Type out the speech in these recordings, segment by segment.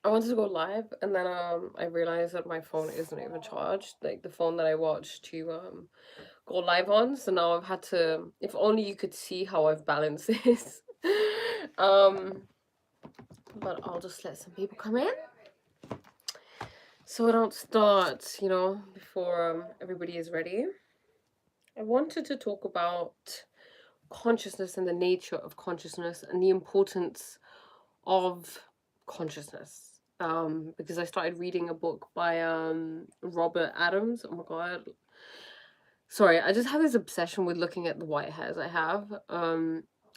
I wanted to go live, and then I realized that my phone isn't even charged, like the phone that I watched to go live on. So now I've had to. If only you could see how I've balanced this. um, but I'll just let some people come in so I don't start, before everybody is ready. I wanted to talk about consciousness and the nature of consciousness and the importance of consciousness. Because I started reading a book by Robert Adams. Oh my god. Sorry, I just have this obsession with looking at the white hairs I have.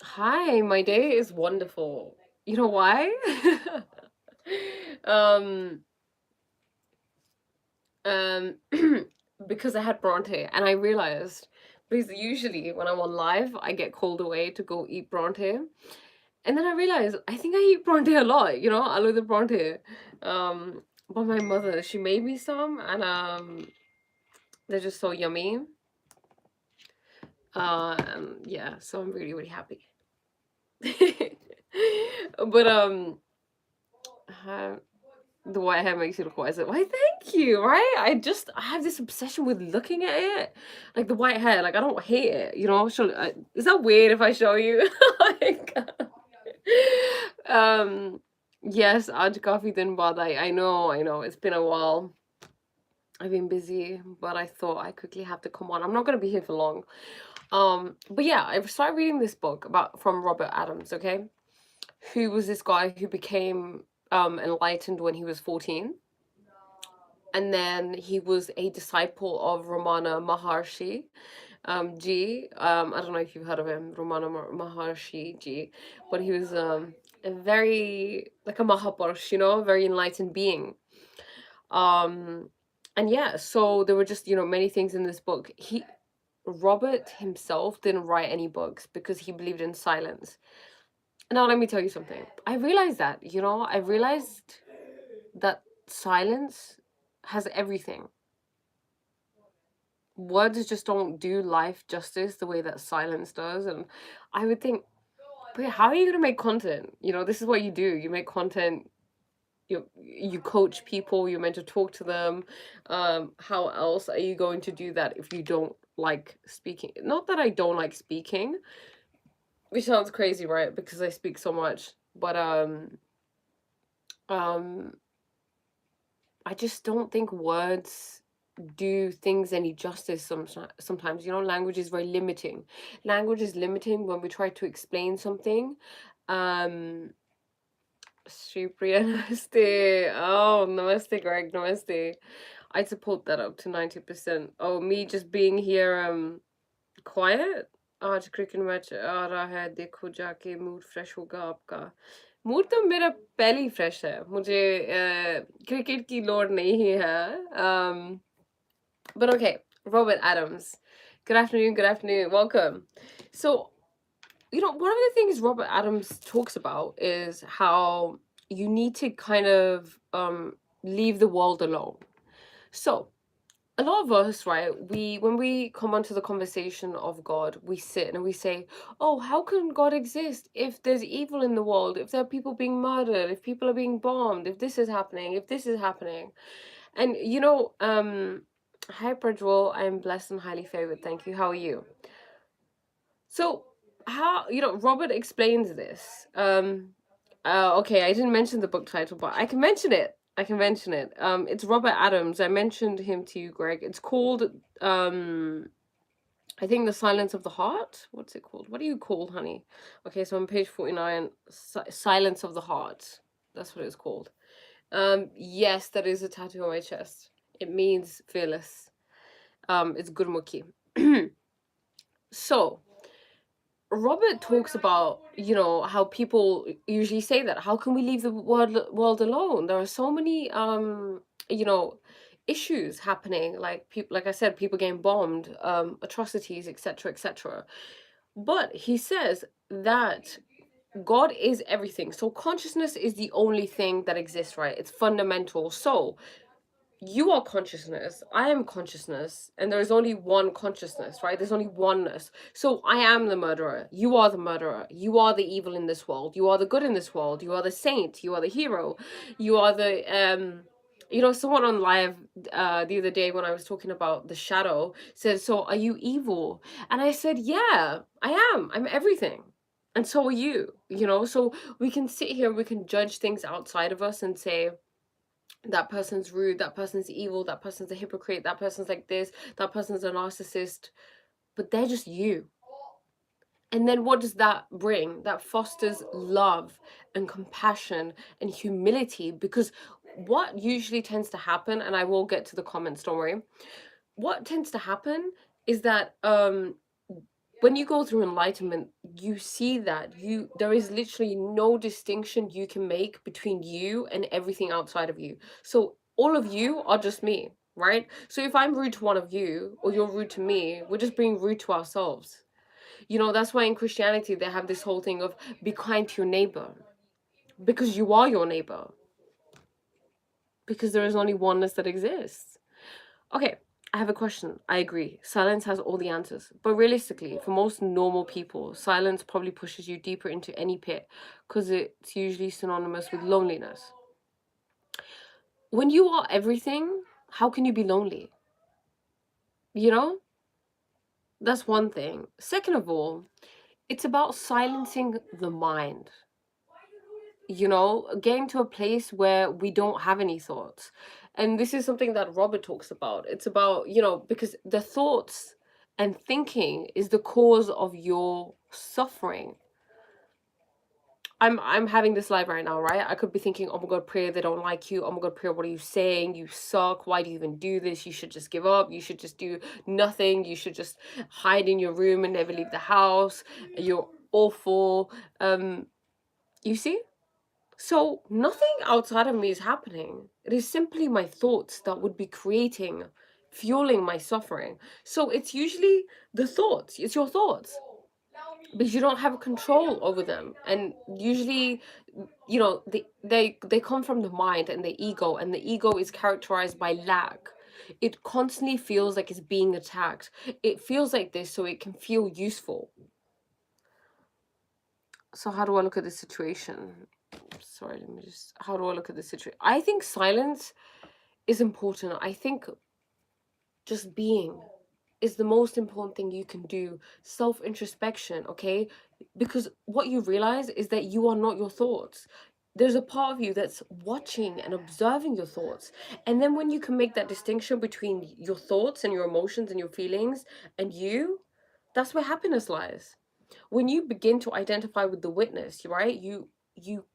Hi, my day is wonderful. You know why? um um because I had Bronte and I realized, because usually when I'm on live I get called away to go eat Bronte. And then I realized I think I eat Bronte a lot, I love the Bronte. But my mother, she made me some, and they're just so yummy. Yeah, so I'm really, really happy. But uh, the white hair makes you look white. Why, thank you, right? I have this obsession with looking at it. Like the white hair, like I don't hate it, is that weird if I show you? Like, yes, आज काफी दिन बाद I know, it's been a while. I've been busy, but I thought I quickly have to come on. I'm not gonna be here for long. But yeah, I started reading this book from Robert Adams, okay? Who was this guy who became enlightened when he was 14. And then he was a disciple of Ramana Maharshi Ji. I don't know if you've heard of him, Ramana Maharshi Ji, but he was a very, like a Mahapurush, very enlightened being. And yeah, so there were just, many things in this book. Robert himself didn't write any books because he believed in silence. Now let me tell you something. I realized that silence has everything. Words just don't do life justice the way that silence does. And I would think, but how are you going to make content? This is what you do. You make content. You coach people. You're meant to talk to them. How else are you going to do that if you don't like speaking? Not that I don't like speaking, which sounds crazy, right? Because I speak so much. But I just don't think words do things any justice sometimes. Language is very limiting. Language is limiting when we try to explain something. Shripriya, namaste. Oh, namaste, Greg, namaste. I'd support that up to 90%. Oh, me just being here quiet. आज cricket match आ रहा है, देखो जाके mood fresh होगा आपका. Mood तो मेरा पहले ही फ्रेश है, मुझे क्रिकेट की लोड़ नहीं है. But okay, Robert Adams. Good afternoon, welcome. So, one of the things Robert Adams talks about is how you need to kind of leave the world alone. So, a lot of us, right, when we come onto the conversation of God, we sit and we say, oh, how can God exist if there's evil in the world, if there are people being murdered, if people are being bombed, if this is happening, if this is happening? And hi Prajwal, I'm blessed and highly favored, thank you. How are you? So how, Robert explains this. Okay, I didn't mention the book title, but I can mention it. It's Robert Adams. I mentioned him to you, Greg. It's called I think The Silence of the Heart. What's it called? What do you call, honey? Okay, so on page 49, Silence of the Heart. That's what it's called. Yes, that is a tattoo on my chest. It means fearless. It's Gurmukhi. So Robert talks about, how people usually say that. How can we leave the world alone? There are so many, issues happening. Like people, like I said, people getting bombed, atrocities, etc., etc. But he says that God is everything. So consciousness is the only thing that exists, right? It's fundamental. So you are consciousness, I am consciousness, and there is only one consciousness, right? There's only oneness. So I am the murderer, you are the murderer, you are the evil in this world, you are the good in this world, you are the saint, you are the hero, you are the you know, someone on live the other day when I was talking about the shadow said, so are you evil? And I said, yeah, I am. I'm everything. And so are you, you know? So we can sit here, we can judge things outside of us and say, that person's rude, that person's evil, that person's a hypocrite, that person's like this, that person's a narcissist, but they're just you. And then what does that bring? That fosters love and compassion and humility, because what usually tends to happen, and I will get to the comments, don't worry, what tends to happen is that when you go through enlightenment, you see that there is literally no distinction you can make between you and everything outside of you. So all of you are just me, right? So if I'm rude to one of you or you're rude to me, we're just being rude to ourselves. You know, that's why in Christianity they have this whole thing of be kind to your neighbor, because you are your neighbor, because there is only oneness that exists. Okay, I have a question. I agree. Silence has all the answers. But realistically, for most normal people, silence probably pushes you deeper into any pit because it's usually synonymous with loneliness. When you are everything, how can you be lonely? You know? That's one thing. Second of all, it's about silencing the mind. You know, getting to a place where we don't have any thoughts. And this is something that Robert talks about. It's about, you know, because the thoughts and thinking is the cause of your suffering. I'm having this live right now, right? I could be thinking, oh my god, Priya, they don't like you. Oh my god, Priya, what are you saying? You suck. Why do you even do this? You should just give up. You should just do nothing. You should just hide in your room and never leave the house. You're awful. You see? So nothing outside of me is happening. It is simply my thoughts that would be fueling my suffering. So it's usually the thoughts. It's your thoughts. Because you don't have control over them. And usually, you know, they come from the mind and the ego. And the ego is characterized by lack. It constantly feels like it's being attacked. It feels like this so it can feel useful. So how do I look at this situation? Sorry, let me just, how do I look at this situation? I think silence is important. I think just being is the most important thing you can do. Self-introspection, okay? Because what you realize is that you are not your thoughts. There's a part of you that's watching and observing your thoughts. And then when you can make that distinction between your thoughts and your emotions and your feelings and you, that's where happiness lies. When you begin to identify with the witness, right? You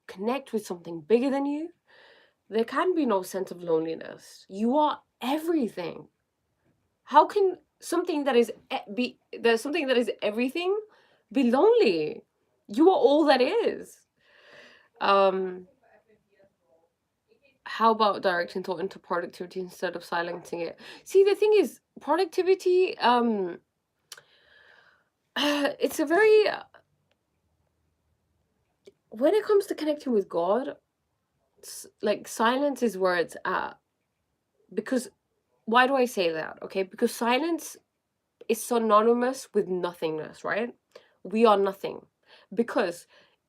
connect with something bigger than you. There can be no sense of loneliness. You are everything. How can something that is there's something that is everything be lonely? You are all that is. How about directing thought into productivity instead of silencing it? See, the thing is, productivity, it's a very, when it comes to connecting with God, like silence is where it's at. Because why do I say that? Okay, because silence is synonymous with nothingness, right? We are nothing. Because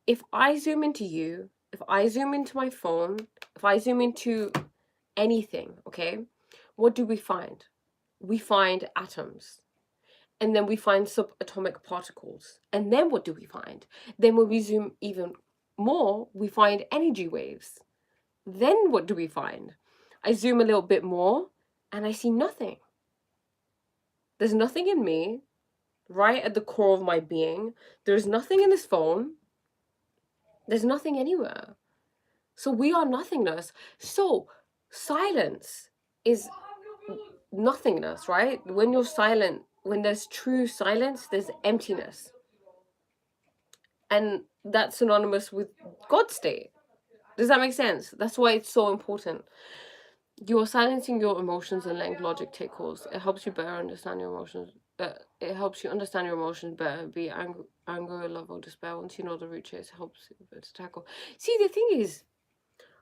if I zoom into you, if I zoom into my phone, if I zoom into anything, okay, what do we find? We find atoms. And then we find subatomic particles. And then what do we find? Then when we zoom even more, we find energy waves. Then what do we find? I zoom a little bit more and I see nothing. There's nothing in me, right at the core of my being. There's nothing in this phone. There's nothing anywhere. So we are nothingness. So silence is nothingness, right? When you're silent, when there's true silence, there's emptiness. And that's synonymous with God's state. Does that make sense? That's why it's so important. You're silencing your emotions and letting logic take course. It helps you better understand your emotions. It helps you understand your emotions better. Be anger, love, or despair. Once you know the root cause, it helps you to tackle. See, the thing is,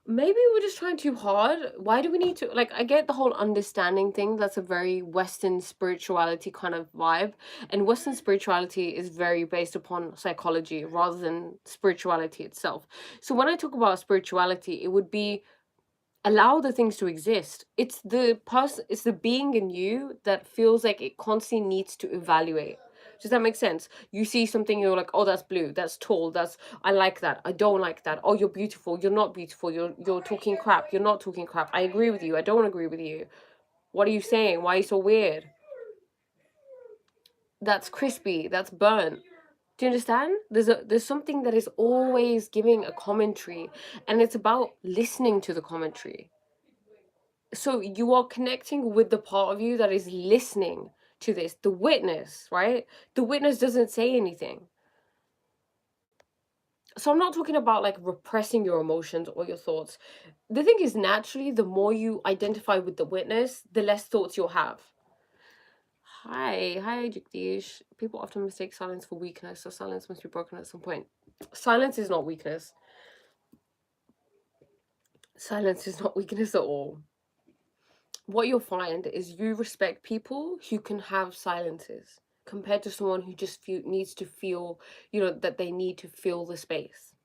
maybe we're just trying too hard. Why do we need to, like, I get the whole understanding thing. That's a very Western spirituality kind of vibe. And Western spirituality is very based upon psychology rather than spirituality itself. So when I talk about spirituality, it would be allow the things to exist. It's the person, it's the being in you that feels like it constantly needs to evaluate. Does that make sense? You see something, you're like, oh, that's blue, that's tall, that's, I like that, I don't like that. Oh, you're beautiful, you're not beautiful, you're talking crap, you're not talking crap. I agree with you, I don't agree with you. What are you saying? Why are you so weird? That's crispy, that's burnt. Do you understand? There's something that is always giving a commentary, and it's about listening to the commentary. So you are connecting with the part of you that is listening to this, the witness, right? The witness doesn't say anything. So I'm not talking about like repressing your emotions or your thoughts. The thing is, naturally, the more you identify with the witness, the less thoughts you'll have. Hi, Jagdish. People often mistake silence for weakness, so silence must be broken at some point. Silence is not weakness. Silence is not weakness at all. What you'll find is you respect people who can have silences compared to someone who just needs to feel, that they need to fill the space.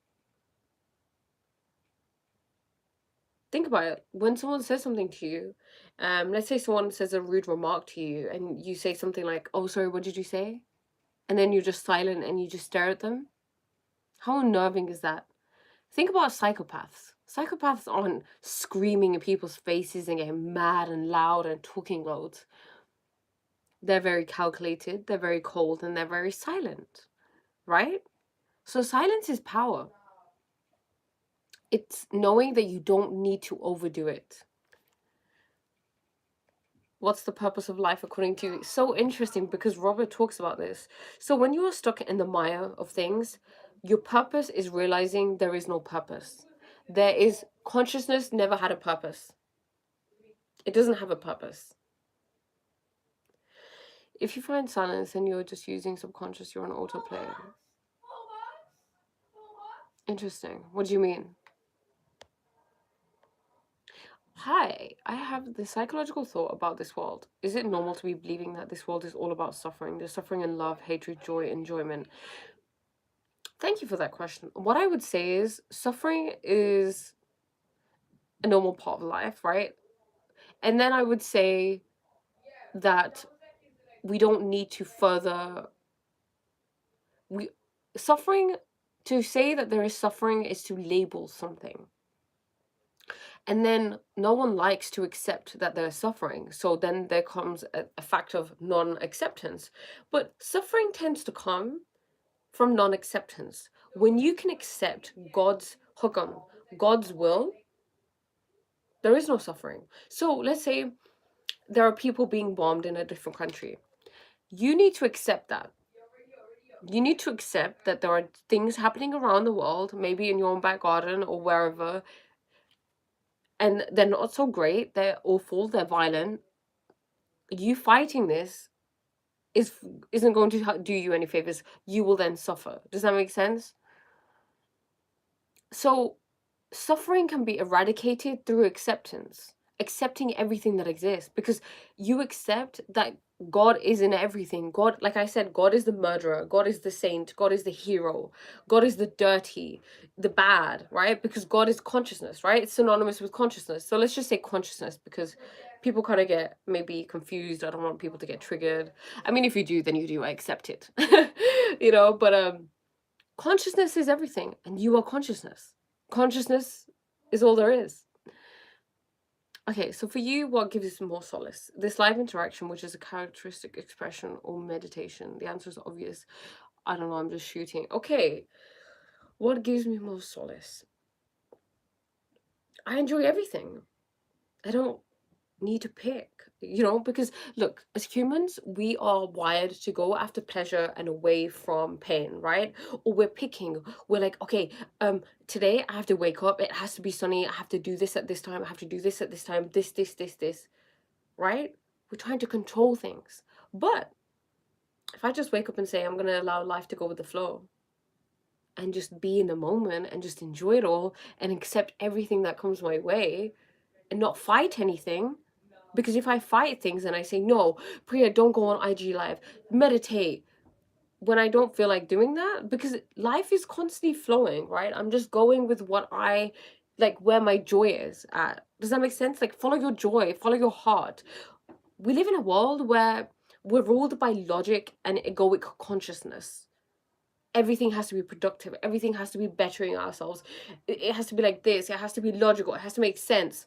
Think about it. When someone says something to you, let's say someone says a rude remark to you and you say something like, oh, sorry, what did you say? And then you're just silent and you just stare at them. How unnerving is that? Think about psychopaths. Psychopaths aren't screaming in people's faces and getting mad and loud and talking loads. They're very calculated, they're very cold, and they're very silent, right? So silence is power. It's knowing that you don't need to overdo it. What's the purpose of life according to you? It's so interesting because Robert talks about this. So when you are stuck in the mire of things, your purpose is realizing there is no purpose. There is consciousness never had a purpose. It doesn't have a purpose. If you find silence and you're just using subconscious, you're on autoplay. Interesting. What do you mean? Hi, I have the psychological thought about this world. Is it normal to be believing that this world is all about suffering? There's suffering and love, hatred, joy, enjoyment. Thank you for that question. What I would say is suffering is a normal part of life, right? And then I would say that we don't need to suffering, to say that there is suffering is to label something. And then no one likes to accept that they're suffering. So then there comes a fact of non-acceptance. But suffering tends to come from non-acceptance. When you can accept God's hukam, God's will, there is no suffering. So let's say there are people being bombed in a different country. You need to accept that. You need to accept that there are things happening around the world, maybe in your own back garden or wherever, and they're not so great, they're awful, they're violent. You fighting this isn't going to do you any favors. You will then suffer. Does that make sense? So suffering can be eradicated through acceptance, accepting everything that exists, because you accept that God is in everything. God, like I said, God is the murderer, God is the saint, God is the hero, God is the dirty, the bad, right? Because God is consciousness, right? It's synonymous with consciousness. So let's just say consciousness, because people kind of get maybe confused. I don't want people to get triggered. I mean, if you do, then you do. I accept it. But consciousness is everything, and you are consciousness. Consciousness is all there is. Okay, so for you, what gives you more solace? This live interaction, which is a characteristic expression, or meditation? The answer is obvious. I don't know, I'm just shooting. Okay, what gives me more solace? I enjoy everything. I don't need to pick, because look, as humans, we are wired to go after pleasure and away from pain, right? Or we're picking, we're like, okay, today I have to wake up, it has to be sunny, I have to do this at this time, I have to do this at this time, this, right? We're trying to control things. But if I just wake up and say I'm going to allow life to go with the flow, and just be in the moment and just enjoy it all and accept everything that comes my way and not fight anything. Because if I fight things and I say, no, Priya, don't go on IG Live, meditate, when I don't feel like doing that, because life is constantly flowing, right? I'm just going with what I like, where my joy is at. Does that make sense? Like, follow your joy, follow your heart. We live in a world where we're ruled by logic and egoic consciousness. Everything has to be productive, everything has to be bettering ourselves. It has to be like this, it has to be logical, it has to make sense.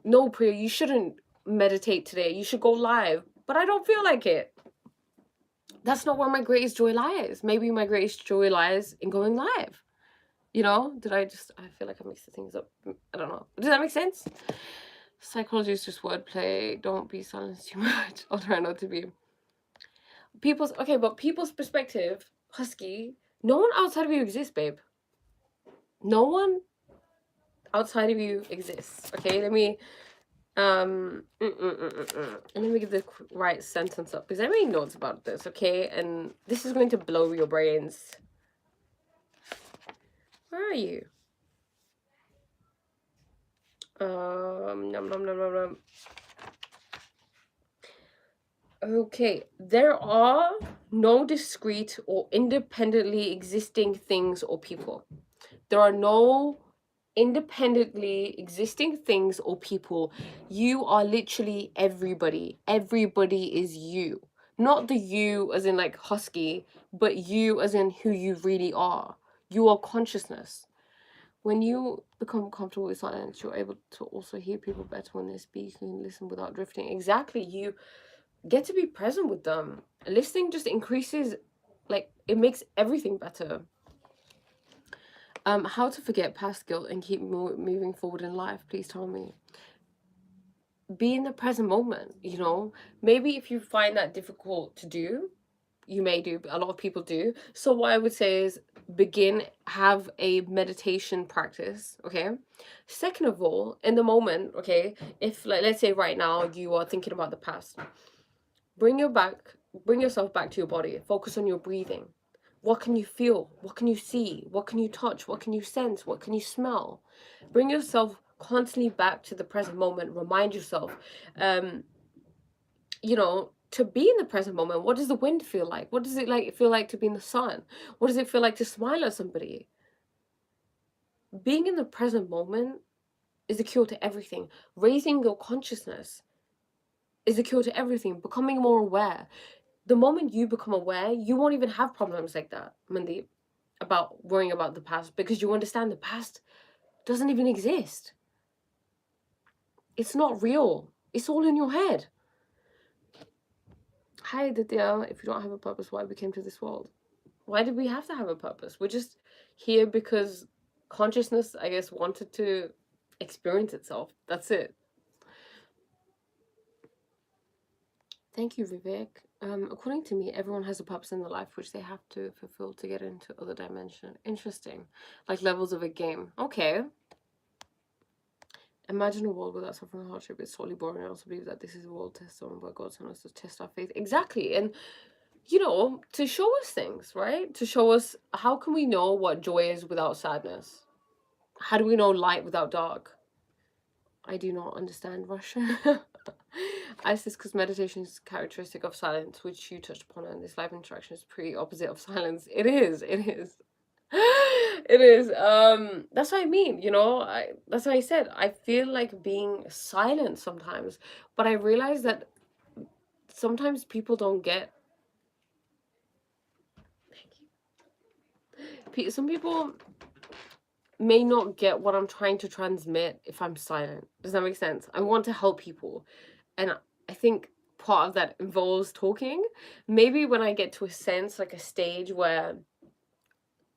No, Priya, you shouldn't meditate today, you should go live. But I don't feel like it. That's not where my greatest joy lies. Maybe my greatest joy lies in going live. You know, I feel like I mixed the things up. I don't know. Does that make sense? Psychology is just wordplay. Don't be silenced too much. I'll try not to be. But people's perspective, Husky, no one outside of you exists, babe. No one outside of you exists. Okay, let me and let me get the right sentence up, because I made notes about this, okay? And this is going to blow your brains. Where are you? Nom, nom, nom, nom, nom. Okay, there are no discrete or independently existing things or people. There are no independently existing things or people. You are literally everybody. Everybody is you. Not the you as in like husky, but you as in who you really are. You are consciousness. When you become comfortable with silence, you're able to also hear people better when they speak and listen without drifting. Exactly. You get to be present with them. Listening just increases, like, it makes everything better. How to forget past guilt and keep moving forward in life, please tell me. Be in the present moment, you know. Maybe if you find that difficult to do, you may do, a lot of people do. So what I would say is have a meditation practice, okay? Second of all, in the moment, okay, if like, let's say right now you are thinking about the past, bring yourself back to your body. Focus on your breathing. What can you feel? What can you see? What can you touch? What can you sense? What can you smell? Bring yourself constantly back to the present moment. Remind yourself, you know, to be in the present moment. What does the wind feel like? What does it feel like to be in the sun? What does it feel like to smile at somebody? Being in the present moment is the cure to everything. Raising your consciousness is the cure to everything. Becoming more aware. The moment you become aware, you won't even have problems like that, Mandeep, about worrying about the past, because you understand the past doesn't even exist. It's not real. It's all in your head. Hi, Aditya. If you don't have a purpose, why we came to this world? Why did we have to have a purpose? We're just here because consciousness, I guess, wanted to experience itself. That's it. Thank you, Vivek. According to me, everyone has a purpose in their life which they have to fulfill to get into other dimension. Interesting. Like levels of a game. Okay. Imagine a world without suffering and hardship. It's totally boring. I also believe that this is a world test on where God sent us to test our faith. Exactly. And, you know, to show us things, right? To show us, how can we know what joy is without sadness? How do we know light without dark? I do not understand Russian. I says because meditation is characteristic of silence, which you touched upon, and this live interaction is pretty opposite of silence. It is. It is. That's what I mean, you know. That's what I said. I feel like being silent sometimes, but I realize that sometimes people don't get. Some people may not get what I'm trying to transmit if I'm silent. Does that make sense? I want to help people, and I think part of that involves talking. Maybe when I get to a sense, like a stage where,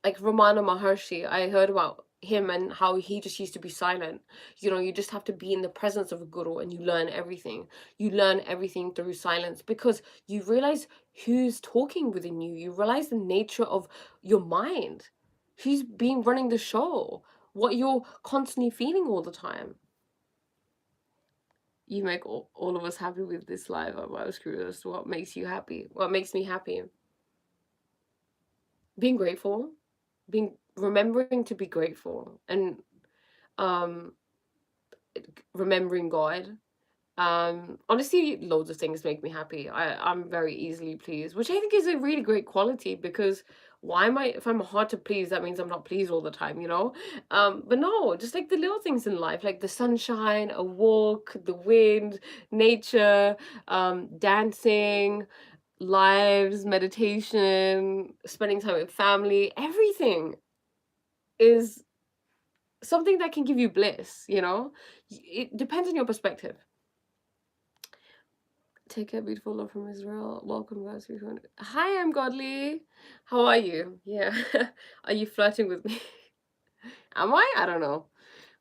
like Ramana Maharshi, I heard about him and how he just used to be silent. You know, you just have to be in the presence of a guru and you learn everything. You learn everything through silence, because you realize who's talking within you. You realize the nature of your mind. Who's been running the show? What you're constantly feeling all the time. You make all of us happy with this live. I was curious, what makes you happy? What makes me happy? Being grateful. remembering to be grateful, and um remembering God. Honestly, loads of things make me happy. I'm very easily pleased, which I think is a really great quality, because why am I, if I'm hard to please, that means I'm not pleased all the time, you know? But no, just like the little things in life, like the sunshine, a walk, the wind, nature, dancing, lives, meditation, spending time with family, everything is something that can give you bliss, you know? It depends on your perspective. Take care, beautiful love from Israel. Welcome, guys. Hi, I'm Godly. How are you? Yeah. Are you flirting with me? Am I? I don't know.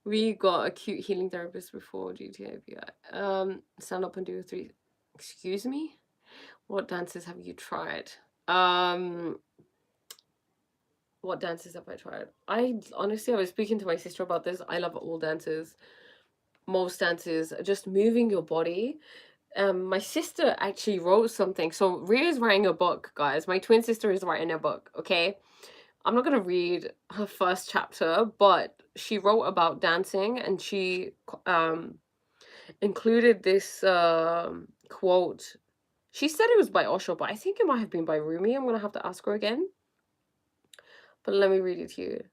We got a cute healing therapist before GTAPI. Stand up and do a three. Excuse me? What dances have you tried? Um, what dances have I tried? I honestly, I was speaking to my sister about this. I love all dances. Most dances, just moving your body. My sister actually wrote something. So Ria's writing a book, guys. My twin sister is writing a book, okay? I'm not gonna read her first chapter, but she wrote about dancing, and she included this quote. She said it was by Osho, but I think it might have been by Rumi. I'm gonna have to ask her again. But let me read it to you.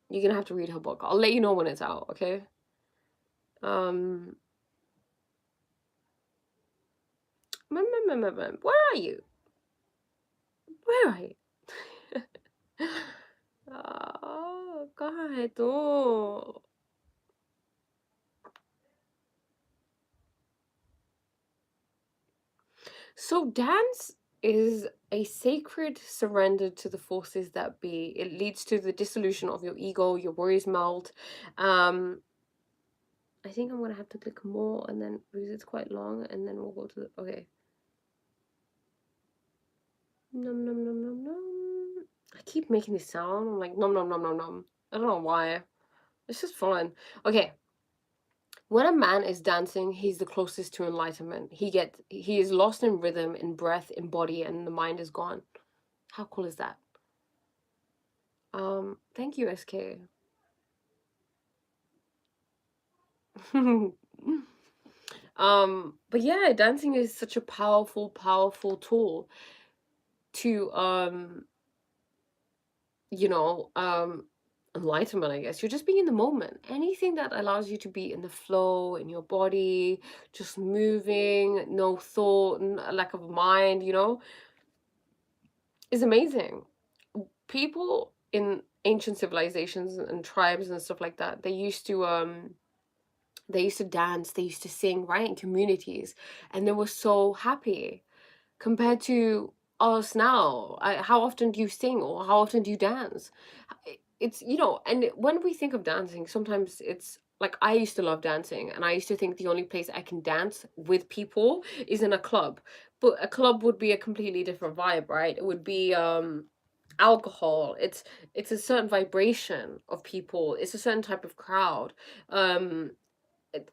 You're gonna have to read her book. I'll let you know when it's out, okay? Um, where are you? Where are you? Oh, God. Oh. So dance is a sacred surrender to the forces that be. It leads to the dissolution of your ego, your worries melt. I think I'm gonna have to click more, and then, because it's quite long, and then we'll go to the, okay. Num num num num num. I keep making this sound. I'm like num num num num num. I don't know why. It's just fun. Okay. When a man is dancing, he's the closest to enlightenment. He is lost in rhythm, in breath, in body, and the mind is gone. How cool is that? Thank you, SK. But yeah, dancing is such a powerful, powerful tool to you know, enlightenment, I guess. You're just being in the moment. Anything that allows you to be in the flow, in your body, just moving, no thought, lack of mind, you know, is amazing. People in ancient civilizations and tribes and stuff like that, they used to dance, they used to sing, right, in communities, and they were so happy compared to us now. How often do you sing, or how often do you dance? It's, you know, and when we think of dancing, sometimes it's like, I used to love dancing, and I used to think the only place I can dance with people is in a club. But a club would be a completely different vibe, right? It would be alcohol. It's a certain vibration of people. It's a certain type of crowd. Um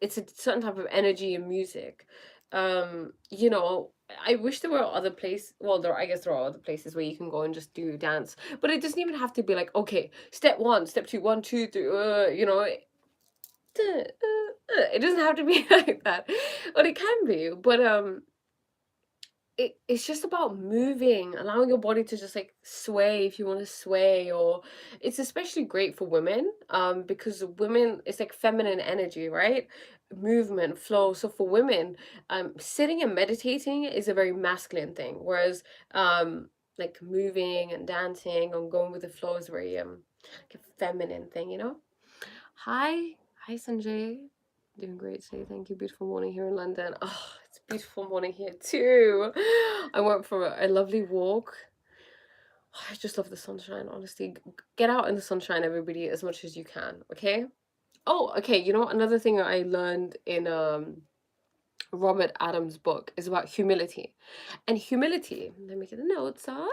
it's a certain type of energy and music. You know, I wish there were other places. Well, I guess there are other places where you can go and just do dance, but it doesn't even have to be like, okay, step one, step two, one, two, three. You know, it doesn't have to be like that, but it can be. But it's just about moving, allowing your body to just like sway if you want to sway. Or it's especially great for women, because women, it's like feminine energy, right? Movement, flow. So for women, sitting and meditating is a very masculine thing, whereas like moving and dancing and going with the flow is very like a feminine thing, you know. Hi Sanjay. Doing great today. Thank you. Beautiful morning here in London. Oh, it's a beautiful morning here too. I went for a lovely walk. I just love the sunshine, honestly. Get out in the sunshine, everybody, as much as you can, okay? Oh, okay. You know, another thing I learned in Robert Adams' book is about humility. And humility, let me get the notes up.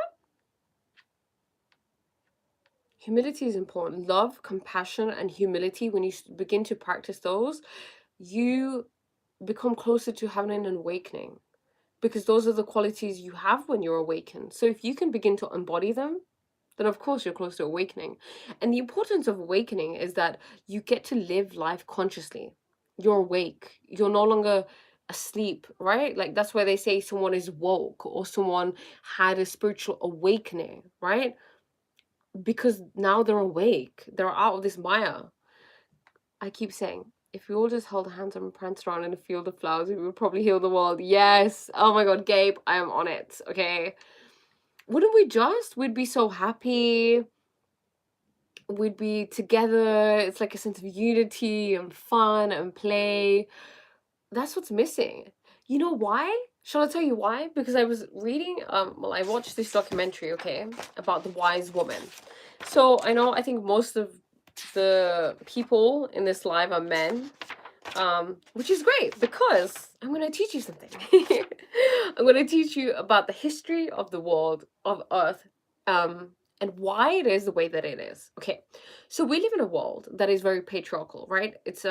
Humility is important. Love, compassion, and humility, when you begin to practice those, you become closer to having an awakening, because those are the qualities you have when you're awakened. So if you can begin to embody them, then of course you're close to awakening. And the importance of awakening is that you get to live life consciously. You're awake. You're no longer asleep, right? Like that's why they say someone is woke or someone had a spiritual awakening, right? Because now they're awake. They're out of this Maya. I keep saying, if we all just held hands and pranced around in a field of flowers, we would probably heal the world. Yes. Oh my God, Gabe, I am on it. Okay. Wouldn't we just? We'd be so happy. We'd be together. It's like a sense of unity and fun and play. That's what's missing. You know why? Shall I tell you why? Because I was reading, well, I watched this documentary, okay, about the wise woman. So I think most of the people in this live are men, which is great because I'm going to teach you something. I'm going to teach you about the history of the world, of Earth, and why it is the way that it is. Okay, so we live in a world that is very patriarchal, right? It's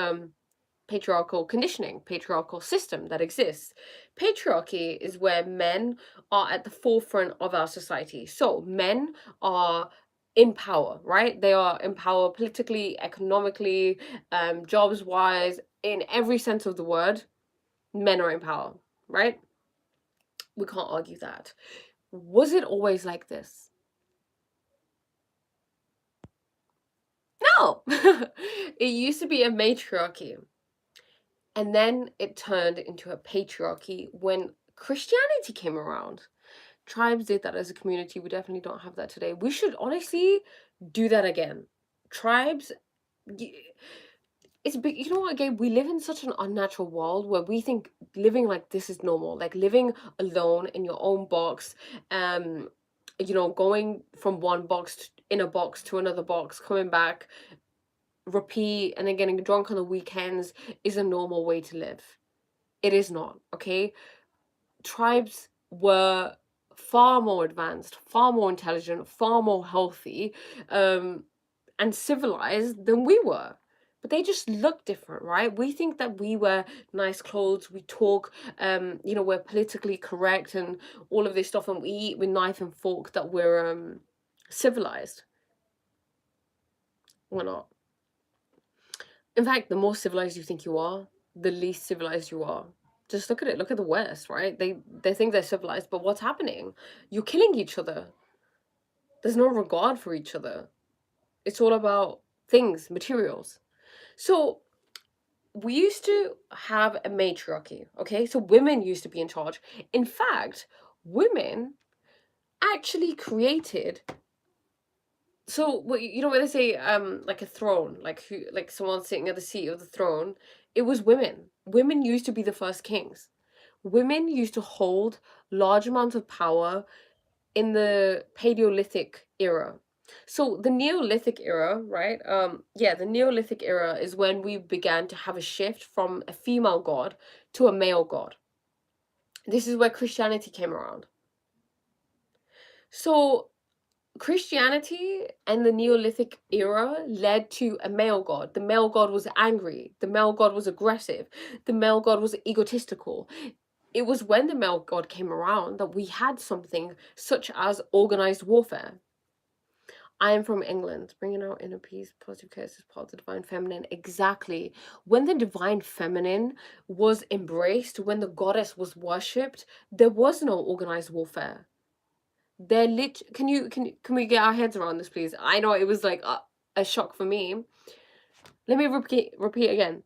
patriarchal conditioning, patriarchal system that exists. Patriarchy is where men are at the forefront of our society. So men are in power, right? They are in power politically, economically, jobs wise, in every sense of the word. Men are in power, right? We can't argue that. Was it always like this? No. It used to be a matriarchy. And then it turned into a patriarchy when Christianity came around. Tribes did that as a community. We definitely don't have that today. We should honestly do that again. Tribes, it's big. You know what, Gabe? We live in such an unnatural world where we think living like this is normal. Like living alone in your own box, going from one box in a box to another box, coming back, repeat, and then getting drunk on the weekends is a normal way to live. It is not, okay? Tribes were far more advanced, far more intelligent, far more healthy, and civilized than we were. But they just look different, right? We think that we wear nice clothes, we talk, we're politically correct and all of this stuff, and we eat with knife and fork, that we're civilized. We're not. In fact, the more civilized you think you are, the least civilized you are. Just look at it. Look at the West, right? They think they're civilized, but what's happening? You're killing each other. There's no regard for each other. It's all about things, materials. So we used to have a matriarchy, okay? So women used to be in charge. In fact, women actually created, so what you know when they say like a throne, like who, like someone sitting at the seat of the throne, it was women. Women used to be the first kings. Women used to hold large amounts of power in the Paleolithic era. So the Neolithic era, right? The Neolithic era is when we began to have a shift from a female god to a male god. This is where Christianity came around. So Christianity and the Neolithic era led to a male god. The male god was angry. The male god was aggressive. The male god was egotistical. It was when the male god came around that we had something such as organized warfare. I am from England, bringing out inner peace, positive chaos is part of the divine feminine. Exactly. When the divine feminine was embraced, when the goddess was worshipped, there was no organized warfare. Can we get our heads around this, please? I know it was like a shock for me. Let me repeat again.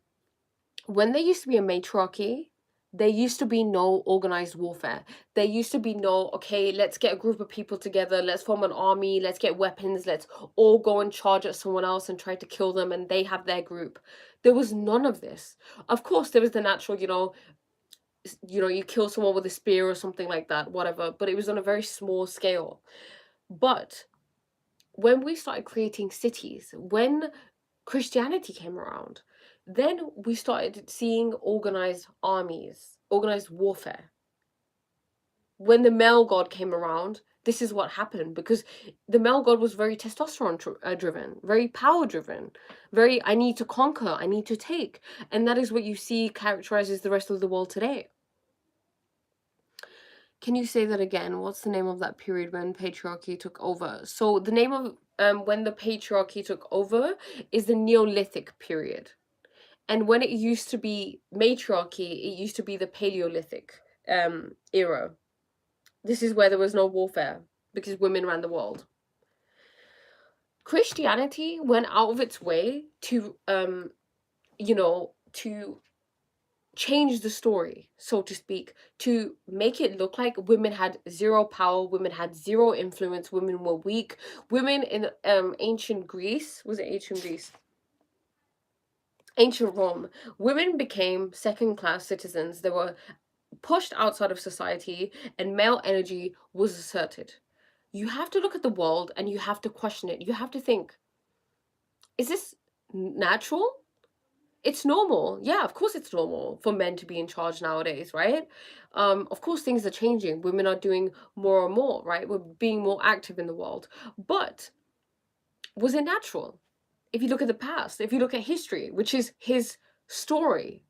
When there used to be a matriarchy, there used to be no organized warfare. There used to be no, okay, let's get a group of people together, let's form an army, let's get weapons, let's all go and charge at someone else and try to kill them, and they have their group. There was none of this. Of course, there was the natural, you kill someone with a spear or something like that, whatever, but it was on a very small scale. But when we started creating cities, when Christianity came around, then we started seeing organized armies, organized warfare. When the male god came around, this is what happened, because the male god was very testosterone driven, very power driven, very I need to conquer, I need to take. And that is what you see characterizes the rest of the world today. Can you say that again? What's the name of that period when patriarchy took over? So the name of when the patriarchy took over is the Neolithic period. And when it used to be matriarchy, it used to be the Palaeolithic era. This is where there was no warfare because women ran the world. Christianity went out of its way to to change the story, so to speak, to make it look like women had zero power, women had zero influence, women were weak. Women in ancient Greece, was it ancient Greece? Ancient Rome, women became second-class citizens. They were pushed outside of society and male energy was asserted. You have to look at the world and you have to question it. You have to think, is this natural? It's normal. Yeah, of course it's normal for men to be in charge nowadays, right? Of course things are changing. Women are doing more and more, right? We're being more active in the world. But was it natural? If you look at the past, if you look at history, which is his story,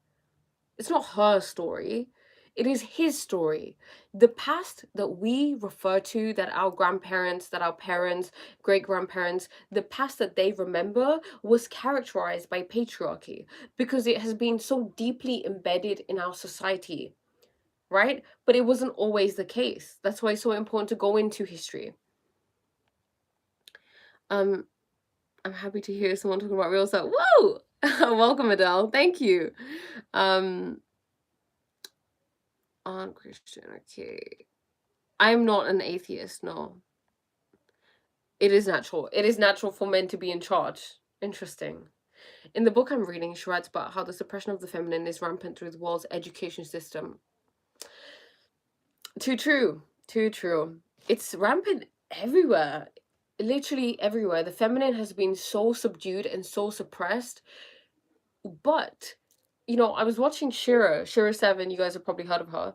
it's not her story. It is his story. The past that we refer to, that our grandparents, that our parents, great grandparents, the past that they remember was characterized by patriarchy because it has been so deeply embedded in our society, right? But it wasn't always the case. That's why it's so important to go into history. I'm happy to hear someone talking about real stuff. Whoa! Welcome, Adele. Thank you. On Christian, okay. I'm not an atheist, no. It is natural. It is natural for men to be in charge. Interesting. In the book I'm reading, she writes about how the suppression of the feminine is rampant through the world's education system. Too true. Too true. It's rampant everywhere. Literally everywhere. The feminine has been so subdued and so suppressed. But, I was watching Shira 7, you guys have probably heard of her.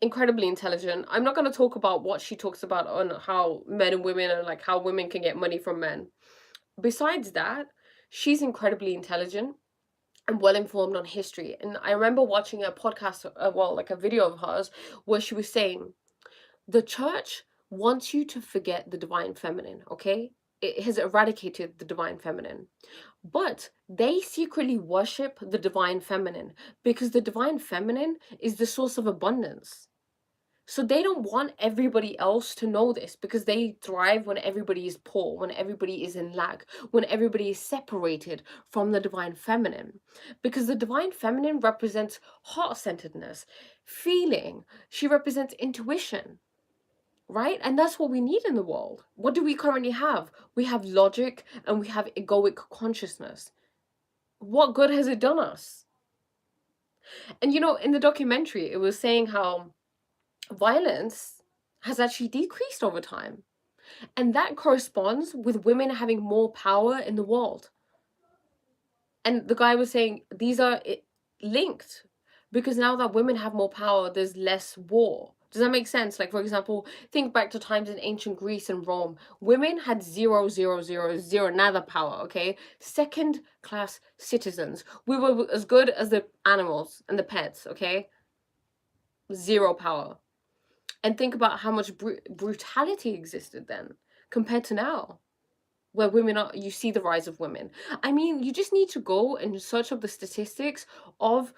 Incredibly intelligent. I'm not going to talk about what she talks about on how men and women and like how women can get money from men. Besides that, she's incredibly intelligent and well informed on history. And I remember watching a podcast, like a video of hers, where she was saying, the church wants you to forget the divine feminine, okay? It has eradicated the divine feminine. But they secretly worship the divine feminine because the divine feminine is the source of abundance. So they don't want everybody else to know this because they thrive when everybody is poor, when everybody is in lack, when everybody is separated from the divine feminine. Because the divine feminine represents heart-centeredness, feeling. She represents intuition, right? And that's what we need in the world. What do we currently have? We have logic and we have egoic consciousness. What good has it done us? And in the documentary, it was saying how violence has actually decreased over time. And that corresponds with women having more power in the world. And the guy was saying these are linked because now that women have more power, there's less war. Does that make sense? Like, for example, think back to times in ancient Greece and Rome. Women had zero, zero, zero, zero, nada power, okay? Second class citizens. We were as good as the animals and the pets, okay? Zero power. And think about how much brutality existed then compared to now, where you see the rise of women. I mean, you just need to go and search up the statistics of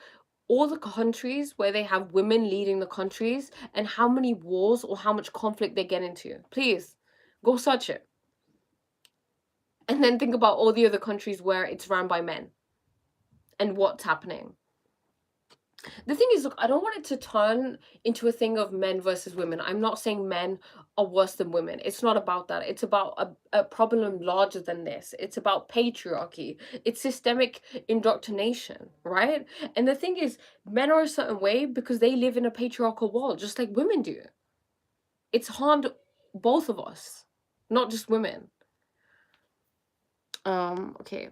all the countries where they have women leading the countries and how many wars or how much conflict they get into. Please, go search it. And then think about all the other countries where it's run by men and what's happening. The thing is, look, I don't want it to turn into a thing of men versus women. I'm not saying men are worse than women. It's not about that. It's about a problem larger than this. It's about patriarchy. It's systemic indoctrination, right? And the thing is, men are a certain way because they live in a patriarchal world, just like women do. It's harmed both of us, not just women. Okay.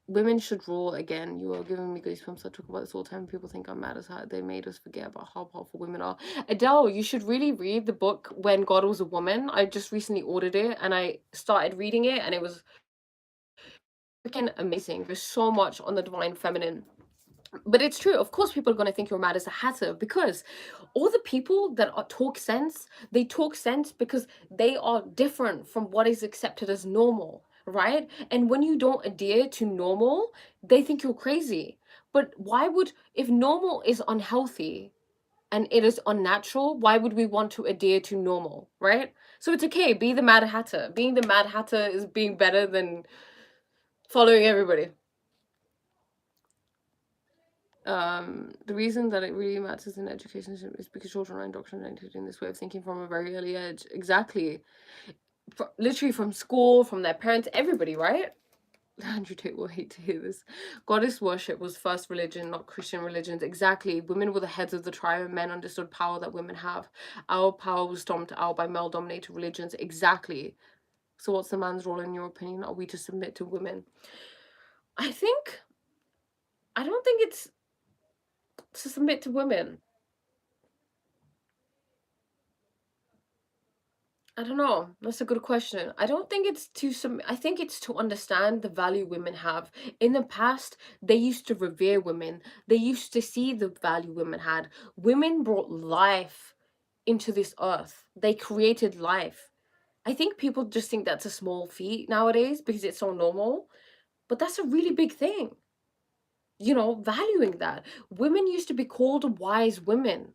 Women should rule again. You are giving me goosebumps. I talk about this all the time. People think I'm mad as how they made us forget about how powerful women are. Adele, you should really read the book When God Was a Woman. I just recently ordered it and I started reading it and it was freaking amazing. There's so much on the divine feminine. But it's true. Of course, people are going to think you're mad as a hatter, because all the people that talk sense, they talk sense because they are different from what is accepted as normal, right? And when you don't adhere to normal, they think you're crazy. But why would, if normal is unhealthy and it is unnatural, why would we want to adhere to normal, right? So it's okay, be the mad hatter. Being the mad hatter is being better than following everybody. The reason that it really matters in education is because children are indoctrinated in this way of thinking from a very early age. Exactly. Literally from school, from their parents, everybody, right? Andrew Tate will hate to hear this. Goddess worship was first religion, not Christian religions. Exactly. Women were the heads of the tribe, and men understood power that women have. Our power was stomped out by male-dominated religions. Exactly. So what's the man's role in your opinion? Are we to submit to women? I don't think it's to submit to women. I don't know. That's a good question. I don't think it's to some. I think it's to understand the value women have. In the past, they used to revere women. They used to see the value women had. Women brought life into this earth. They created life. I think people just think that's a small feat nowadays because it's so normal, but that's a really big thing. Valuing that. Women used to be called wise women.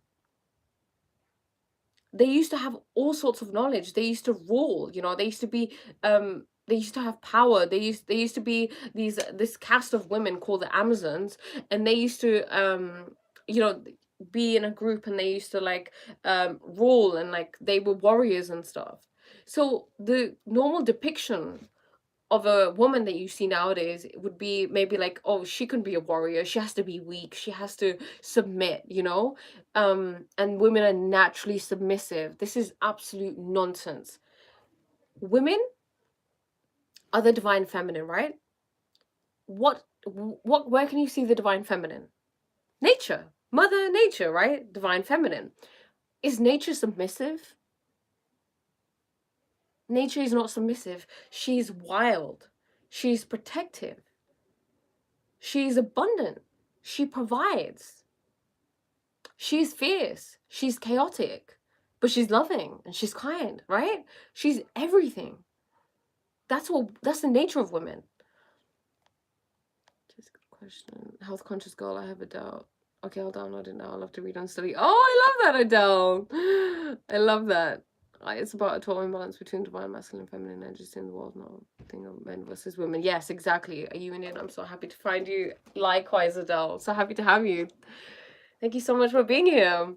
They used to have all sorts of knowledge. They used to rule, they used to be they used to have power. They used to be this caste of women called the Amazons, and they used to you know be in a group, and they used to like rule, and like they were warriors and stuff. So the normal depiction of a woman that you see nowadays would be maybe like, oh, she can be a warrior, she has to be weak, she has to submit. And women are naturally submissive. This is absolute nonsense. Women are the divine feminine, right? Where can you see the divine feminine? Nature, mother nature, right? Divine feminine. Is nature submissive? Nature is not submissive. She's wild, she's protective, she's abundant, she provides. She's fierce, she's chaotic, but she's loving and she's kind, right? She's everything. That's the nature of women. Just a good question. Health conscious girl, I have a doubt. Okay, I'll download it now. I'll have to read and study. Oh, I love that, Adele. I love that. It's about a total imbalance between divine masculine and feminine energies in the world, not a thing of men versus women. Yes, exactly. Are you in it? I'm so happy to find you. Likewise, Adele. So happy to have you. Thank you so much for being here.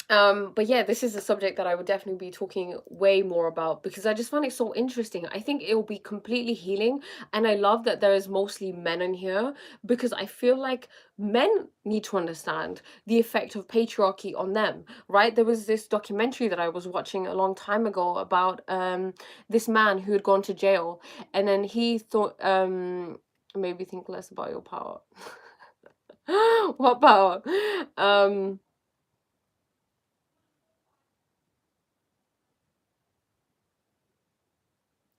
But yeah, this is a subject that I would definitely be talking way more about because I just find it so interesting. I think it will be completely healing, and I love that there is mostly men in here because I feel like men need to understand the effect of patriarchy on them, right? There was this documentary that I was watching a long time ago about this man who had gone to jail, and then he thought maybe think less about your power. What power?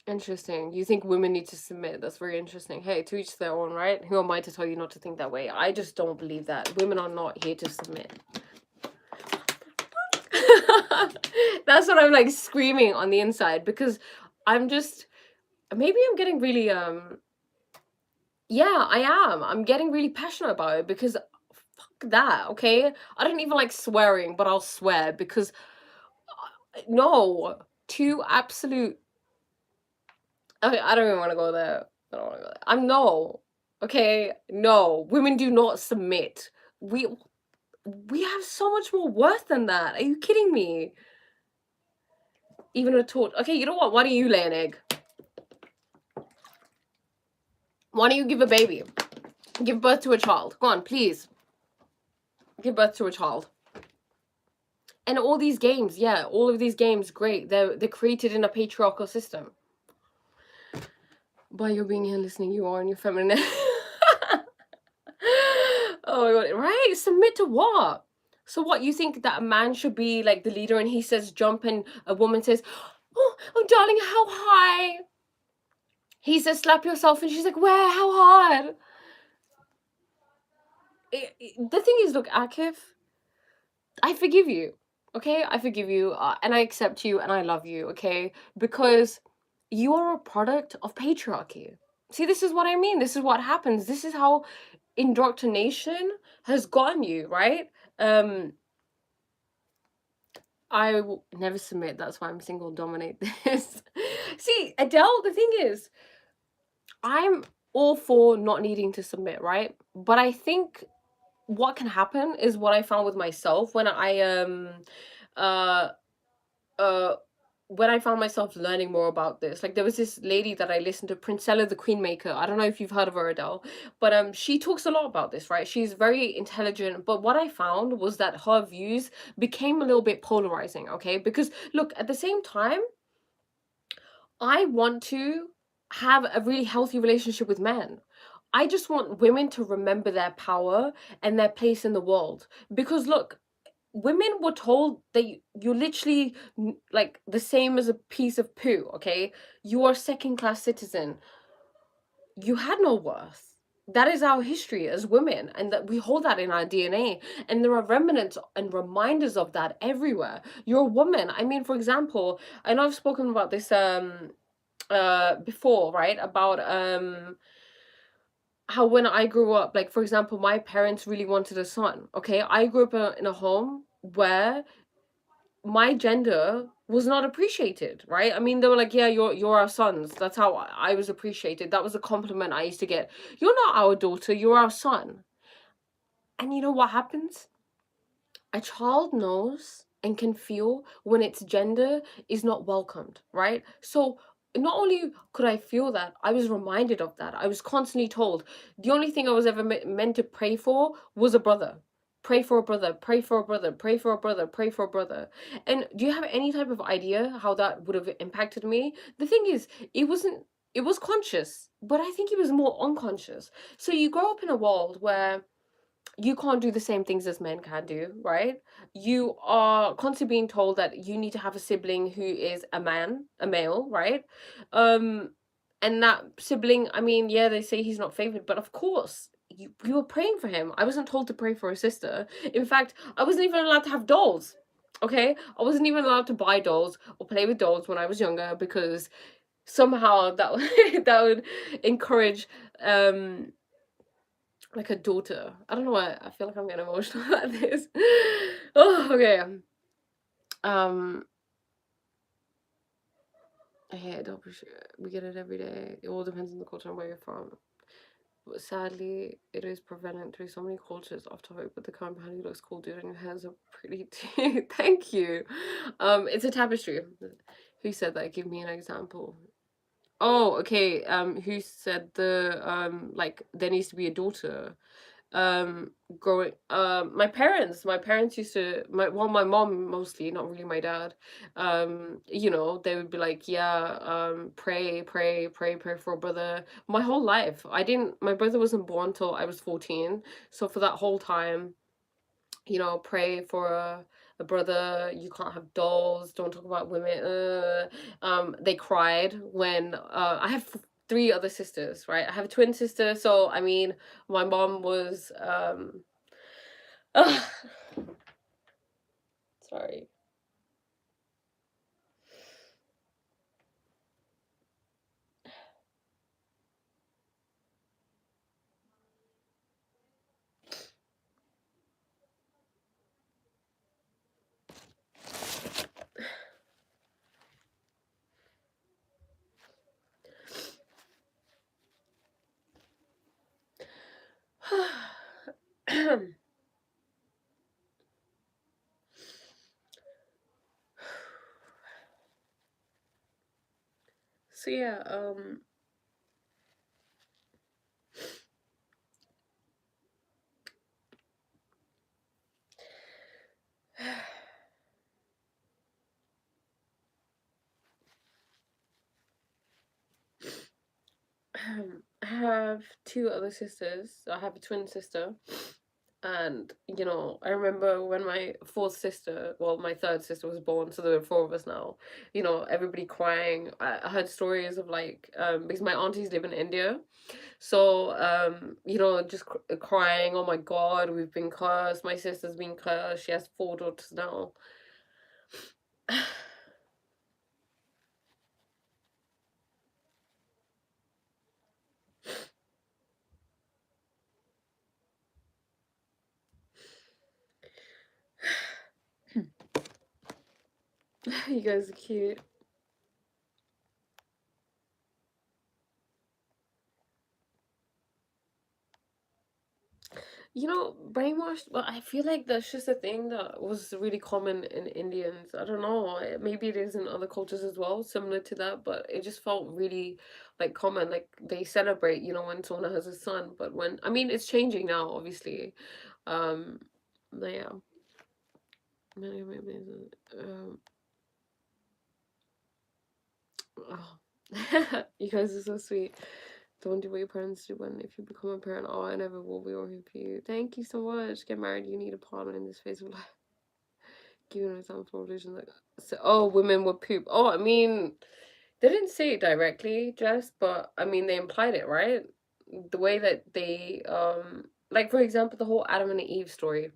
Interesting. You think women need to submit? That's very interesting. Hey, to each their own, right? Who am I to tell you not to think that way? I just don't believe that. Women are not here to submit. That's what I'm like screaming on the inside because I'm just maybe I'm getting really yeah, I am. I'm getting really passionate about it because fuck that, okay? I don't even like swearing, but I'll swear because no, two absolute. Okay, I don't even want to go there. I don't want to go there. I'm no. Okay, no. Women do not submit. We we have so much more worth than that. Are you kidding me? Even a torch. Okay, you know what? Why don't you lay an egg? Why don't you give a baby? Give birth to a child. Go on, please. Give birth to a child. And all these games, yeah, all of these games, great. They're created in a patriarchal system. By your being here listening, you are in your feminine. Oh my god, right? Submit to what? So what, you think that a man should be like the leader and he says jump and a woman says, oh darling, how high? He says slap yourself and she's like, where? How hard? The thing is, look, Akif, I forgive you. Okay, I forgive you, and I accept you, and I love you. Okay, because you are a product of patriarchy. See, this is what I mean. This is what happens. This is how indoctrination has gotten you, right? Um, I will never submit. That's why I'm single. Dominate this. See, Adele. The thing is, I'm all for not needing to submit, right? But I think what can happen is what I found with myself when uh uh when I found myself learning more about this. Like there was this lady that I listened to, Princella the Queenmaker. I don't know if you've heard of her, Adele, but she talks a lot about this, right? She's very intelligent, but what I found was that her views became a little bit polarizing, okay? Because look, at the same time, I want to have a really healthy relationship with men. I just want women to remember their power and their place in the world. Because look, women were told that you're literally like the same as a piece of poo, okay? You are second class citizen. You had no worth. That is our history as women, and that we hold that in our DNA. And there are remnants and reminders of that everywhere. You're a woman. I mean, for example, I know I've spoken about this before, right? About how when I grew up, like for example, my parents really wanted a son. Okay, I grew up in a home where my gender was not appreciated, right? I mean, they were like, "Yeah, you're our sons." That's how I was appreciated. That was a compliment I used to get. You're not our daughter. You're our son. And you know what happens? A child knows and can feel when its gender is not welcomed, right? So not only could I feel that, I was reminded of that. I was constantly told the only thing I was ever meant to pray for was a brother. Pray for a brother, pray for a brother, pray for a brother, pray for a brother. And do you have any type of idea how that would have impacted me? The thing is, it was conscious, but I think it was more unconscious. So you grow up in a world where you can't do the same things as men can do, right? You are constantly being told that you need to have a sibling who is a man, a male, right? Um, and that sibling, I mean, yeah, they say he's not favored, but of course, you were praying for him. I wasn't told to pray for a sister. In fact, I wasn't even allowed to have dolls. Okay, I wasn't even allowed to buy dolls or play with dolls when I was younger because somehow that that would encourage like a daughter. I don't know why I feel like I'm getting emotional about this. Oh, okay. Um, I hate double shit. We get it every day. It all depends on the culture and where you're from. But sadly, it is prevalent through so many cultures. Off topic, but the current behind you looks cool, dude, and your hairs are pretty too. Thank you. It's a tapestry. Who said that? Give me an example. Oh, okay. Who said the like there needs to be a daughter? Growing my parents used to my mom mostly, not really my dad. You know, they would be like, yeah, pray for a brother. My whole life I didn't my brother wasn't born till I was 14, so for that whole time, you know, pray for a brother. You can't have dolls, don't talk about women. They cried when I have three other sisters, right? I have a twin sister, so I mean, my mom was ugh, sorry. So yeah, I have two other sisters. I have a twin sister. And, you know, I remember when my fourth sister, well, my third sister was born, so there were four of us now, you know, everybody crying. I heard stories of like, because my aunties live in India. So, you know, just crying, oh my God, we've been cursed. My sister's been cursed. She has four daughters now. You guys are cute. You know, brainwashed, well, I feel like that's just a thing that was really common in Indians. I don't know, maybe it is in other cultures as well, similar to that, but it just felt really like common. Like they celebrate, you know, when someone has a son, but when, I mean, it's changing now, obviously. Um, but yeah. Maybe, oh. You guys are so sweet. Don't do what your parents do when if you become a parent. Oh, I never will be working for you. Thank you so much. Get married. You need a partner in this phase of life. Give an example for religion. Like, so, oh, women would poop. Oh, I mean, they didn't say it directly, Jess, but I mean, they implied it, right? The way that they, like for example, the whole Adam and Eve story.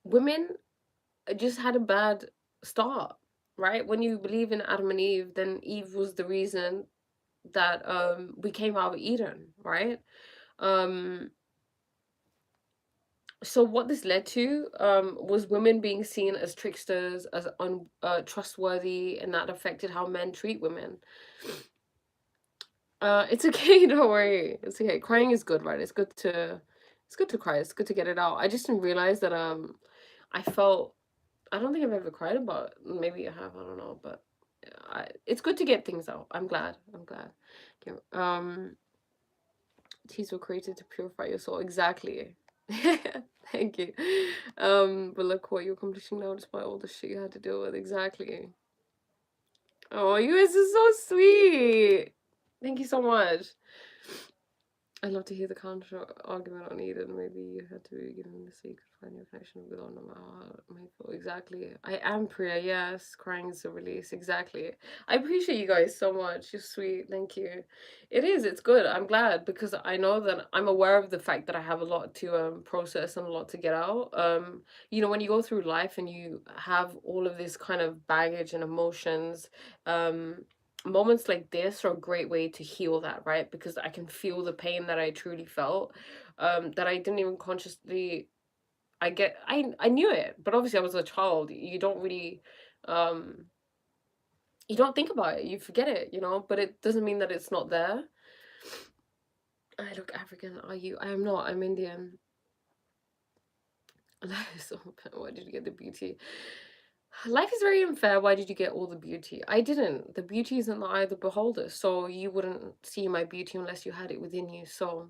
Women just had a bad start, right? When you believe in Adam and Eve, then Eve was the reason that we came out of Eden, right? Um so what this led to was women being seen as tricksters, as untrustworthy, and that affected how men treat women. It's okay, don't worry. It's okay. Crying is good, right? It's good to cry. It's good to get it out. I just didn't realize that I felt, I don't think I've ever cried about, maybe I have, I don't know, but it's good to get things out. I'm glad. I'm glad. Okay, teas were created to purify your soul. Exactly. Thank you. But look what you're accomplishing now despite all the shit you had to deal with. Exactly. Oh, you guys are so sweet. Thank you so much. I'd love to hear the counter argument on Eden. Maybe you had to be given this so you could find your connection with God no matter how it may feel. Exactly. I am Priya, yes. Crying is a release. Exactly. I appreciate you guys so much. You're sweet. Thank you. It is. It's good. I'm glad because I know that I'm aware of the fact that I have a lot to process and a lot to get out. You know, when you go through life and you have all of this kind of baggage and emotions, moments like this are a great way to heal that, right? Because I can feel the pain that I truly felt, that I didn't even consciously, I knew it, but obviously I was a child. You don't really, um you don't think about it, you forget it, you know, but it doesn't mean that it's not there. I look African. Are you? I am not. I'm Indian. Life is so unfair. Why did you get the beauty? Life is very unfair. Why did you get all the beauty? I didn't. The beauty is in the eye of the beholder. So you wouldn't see my beauty unless you had it within you. So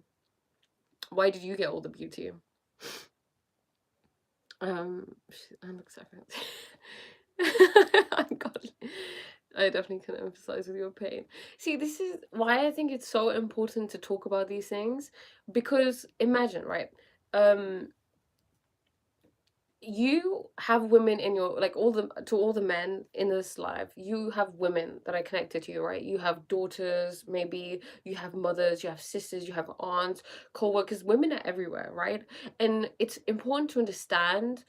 why did you get all the beauty? I'm excited. I'm godly. I definitely can empathize with your pain. See, this is why I think it's so important to talk about these things, because imagine, right? Um, you have women in your, like, all the, to all the men in this life, you have women that are connected to you, right? You have daughters, maybe you have mothers, you have sisters, you have aunts, co-workers. Women are everywhere, right? And it's important to understand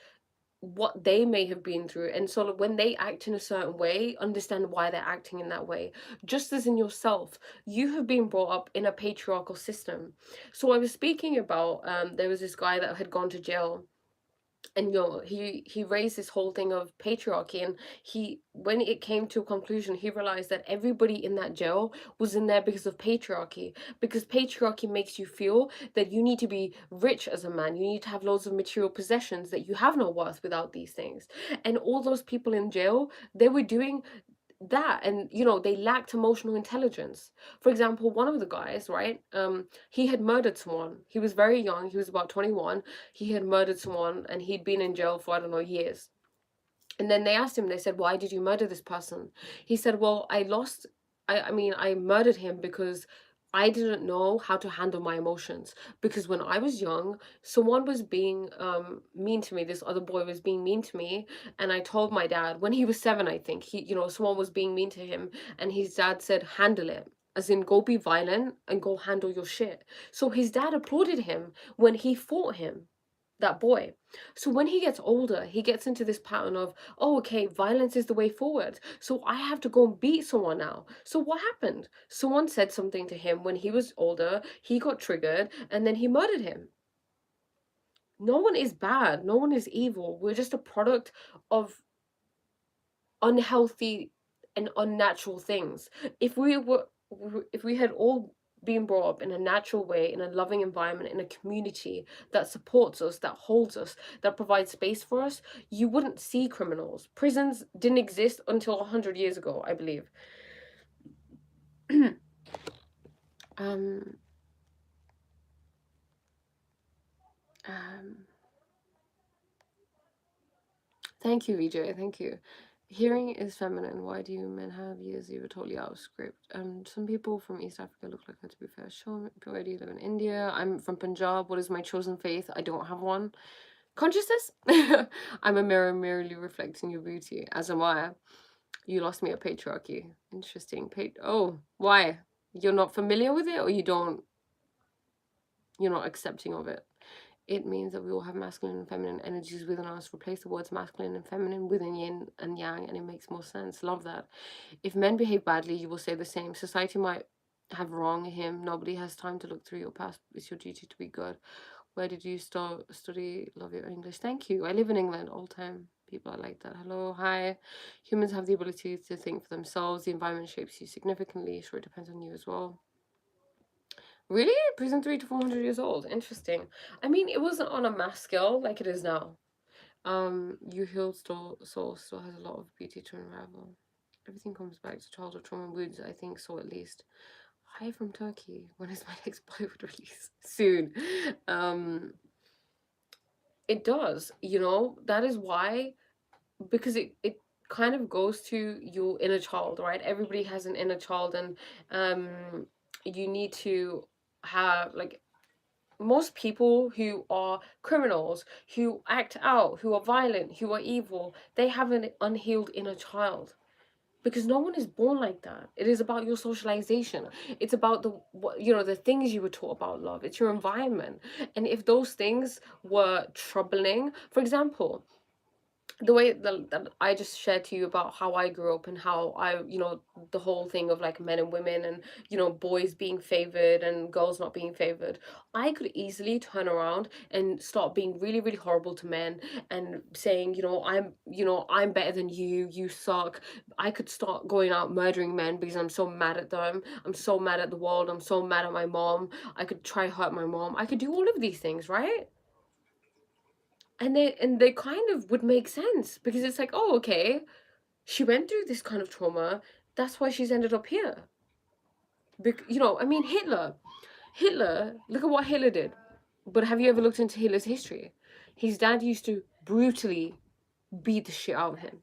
what they may have been through, and sort of when they act in a certain way, understand why they're acting in that way. Just as in yourself, you have been brought up in a patriarchal system. So I was speaking about, there was this guy that had gone to jail, and you know, he raised this whole thing of patriarchy, and he, when it came to a conclusion, he realized that everybody in that jail was in there because of patriarchy, because patriarchy makes you feel that you need to be rich as a man, you need to have loads of material possessions, that you have no worth without these things. And all those people in jail, they were doing that, and you know, they lacked emotional intelligence. For example, one of the guys, right, he had murdered someone. He was very young, he was about 21. He had murdered someone and he'd been in jail for, I don't know, years. And then they asked him, they said, why did you murder this person? He said, well, I lost, I mean, I murdered him because I didn't know how to handle my emotions, because when I was young, someone was being mean to me. This other boy was being mean to me, and I told my dad when he was 7, I think. Someone was being mean to him, and his dad said, "Handle it." As in, go be violent and go handle your shit. So his dad applauded him when he fought him, that boy. So when he gets older, he gets into this pattern of, oh, okay, violence is the way forward. So I have to go and beat someone now. So what happened? Someone said something to him when he was older, he got triggered, and then he murdered him. No one is bad, no one is evil. We're just a product of unhealthy and unnatural things. If we had all been brought up in a natural way, in a loving environment, in a community that supports us, that holds us, that provides space for us, you wouldn't see criminals. Prisons didn't exist until 100 years ago, I believe. um um Thank you, VJ. Thank you. Hearing is feminine. Why do you men have ears? You were totally out of script. Some people from East Africa look like her, to be fair. Show me, where do you live in India? I'm from Punjab. What is my chosen faith? I don't have one. Consciousness? I'm a mirror merely reflecting your beauty, as am I. You lost me at patriarchy. Interesting. Oh, why? You're not familiar with it, or you're not accepting of it? It means that we all have masculine and feminine energies within us. Replace the words masculine and feminine within yin and yang, and it makes more sense. Love that. If men behave badly, you will say the same. Society might have wronged him. Nobody has time to look through your past. It's your duty to be good. Where did you start study? Love your English. Thank you. I live in England all the time. People are like that. Hello, hi. Humans have the ability to think for themselves. The environment shapes you significantly. Sure, it depends on you as well. Really? Prison 300 to 400 years old. Interesting. I mean, it wasn't on a mass scale like it is now. You healed soul still has a lot of beauty to unravel. Everything comes back to childhood trauma and wounds, I think so, at least. Hi from Turkey. When is my next Bollywood release? Soon. It does, that is why, because it kind of goes to your inner child, right? Everybody has an inner child, and you need to have, like, most people who are criminals, who act out, who are violent, who are evil, they have an unhealed inner child, because no one is born like that. It is about your socialization. It's about the things you were taught about love. It's your environment. And if those things were troubling, for example, the way that I just shared to you about how I grew up and how the whole thing of like men and women and, boys being favored and girls not being favored, I could easily turn around and start being really, really horrible to men and saying, I'm better than you, you suck. I could start going out murdering men because I'm so mad at them. I'm so mad at the world. I'm so mad at my mom. I could try hurt my mom. I could do all of these things, right? And they kind of would make sense, because it's like, oh, okay, she went through this kind of trauma, that's why she's ended up here. I mean, Hitler, look at what Hitler did. But have you ever looked into Hitler's history? His dad used to brutally beat the shit out of him.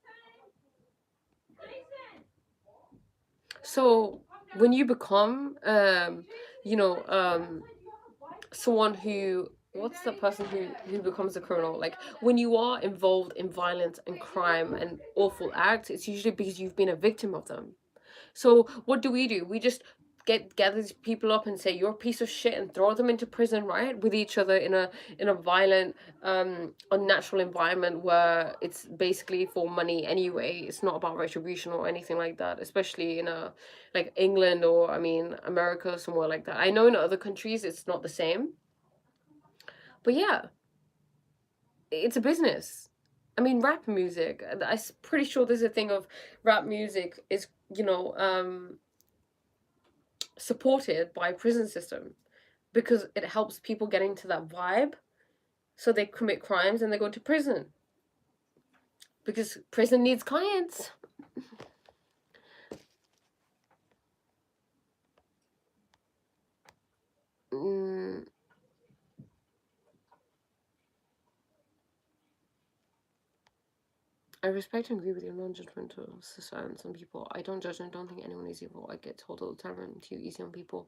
So when you become someone who, what's the person who becomes a criminal, like when you are involved in violence and crime and awful acts, it's usually because you've been a victim of them. So what do? We just gather these people up and say, you're a piece of shit, and throw them into prison, right, with each other in a violent, unnatural environment where it's basically for money anyway. It's not about retribution or anything like that, especially in a like England, or I mean America, somewhere like that. I know in other countries it's not the same, but yeah, it's a business. I mean, rap music, I'm pretty sure there's a thing of rap music is, supported by prison system, because it helps people get into that vibe, so they commit crimes and they go to prison because prison needs clients. mm, I respect and agree with your non-judgmental stance on people. I don't judge and I don't think anyone is evil. I get told all the time I'm too easy on people.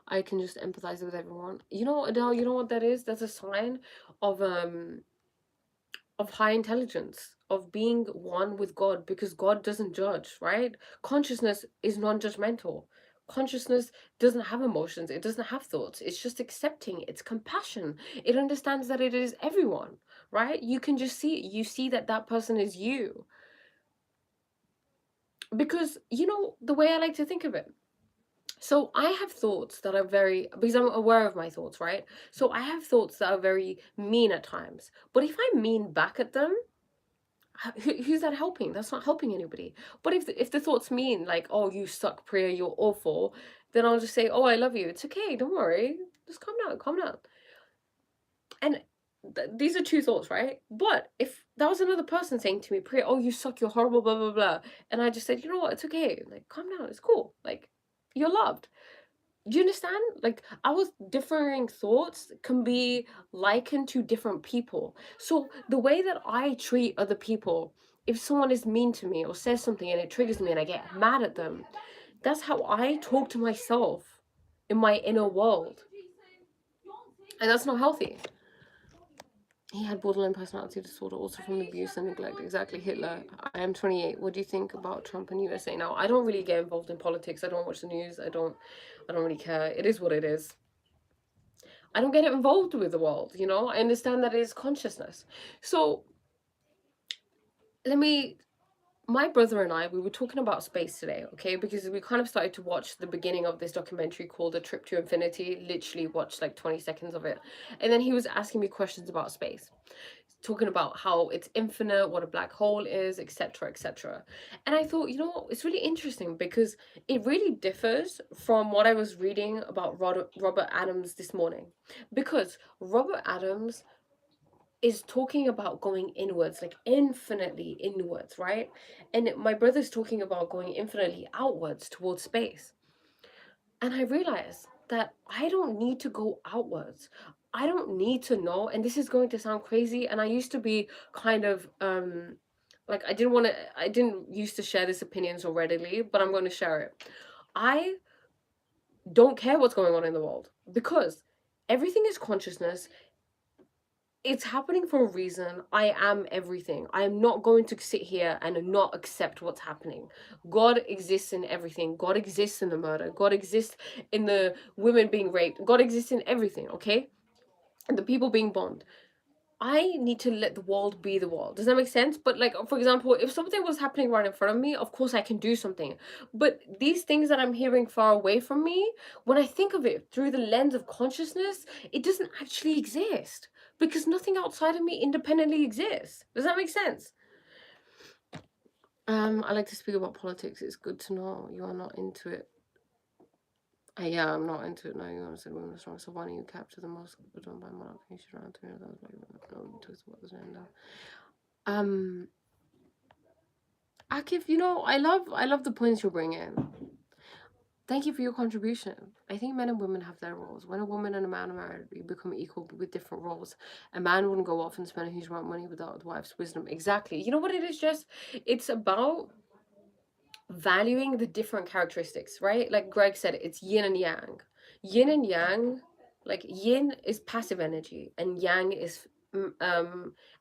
I can just empathize with everyone. You know, Adele, you know what that is? That's a sign of high intelligence, of being one with God, because God doesn't judge, right? Consciousness is non-judgmental. Consciousness doesn't have emotions, it doesn't have thoughts, it's just accepting, it's compassion. It understands that it is everyone, right? You can just see it. You see that that person is you. Because, you know, the way I like to think of it, so I have thoughts that are very, because I'm aware of my thoughts, right? So I have thoughts that are very mean at times, but if I mean back at them, who's that helping? That's not helping anybody. But if the thoughts mean like, oh, you suck, Priya, you're awful, then I'll just say, oh, I love you. It's okay, don't worry. Just calm down, calm down. And these are two thoughts, right? But if that was another person saying to me, Priya, oh, you suck, you're horrible, blah, blah, blah. And I just said, you know what, it's okay. Like, calm down, it's cool. Like, you're loved. Do you understand? Like, our differing thoughts can be likened to different people. So the way that I treat other people, if someone is mean to me or says something and it triggers me and I get mad at them, that's how I talk to myself in my inner world. And that's not healthy. He had borderline personality disorder, also from abuse and neglect. Exactly, Hitler. I am 28. What do you think about Trump and USA now? I don't really get involved in politics. I don't watch the news. I don't really care. It is what it is. I don't get involved with the world, you know? I understand that it is consciousness. So my brother and I, we were talking about space today, okay? Because we kind of started to watch the beginning of this documentary called A Trip to Infinity. Literally watched like 20 seconds of it. And then he was asking me questions about space, talking about how it's infinite, what a black hole is, etc., etc. And I thought, you know what, it's really interesting because it really differs from what I was reading about Robert Adams this morning. Because Robert Adams is talking about going inwards, like infinitely inwards, right? And my brother's talking about going infinitely outwards towards space. And I realized that I don't need to go outwards. I don't need to know, and this is going to sound crazy, and I used to be kind of like I didn't used to share this opinion so readily, but I'm going to share it. I don't care what's going on in the world because everything is consciousness. It's happening for a reason. I am everything. I am not going to sit here and not accept what's happening. God exists in everything. God exists in the murder. God exists in the women being raped. God exists in everything, okay? And the people being bombed. I need to let the world be the world. Does that make sense? But like, for example, if something was happening right in front of me, of course I can do something. But these things that I'm hearing far away from me, when I think of it through the lens of consciousness, it doesn't actually exist because nothing outside of me independently exists. Does that make sense? I like to speak about politics. It's good to know you are not into it. Yeah, I'm not into it now. You said women are strong. So why don't you capture the most done by monarchy? You should round to me. That was like talks about this agenda. Akif, you know, I love the points you bring in. Thank you for your contribution. I think men and women have their roles. When a woman and a man are married, we become equal with different roles. A man wouldn't go off and spend a huge amount of money without the wife's wisdom. Exactly. You know what it is, Jess? It's about valuing the different characteristics, right? Like Greg said, it's yin and yang. Yin and yang, like yin is passive energy and yang is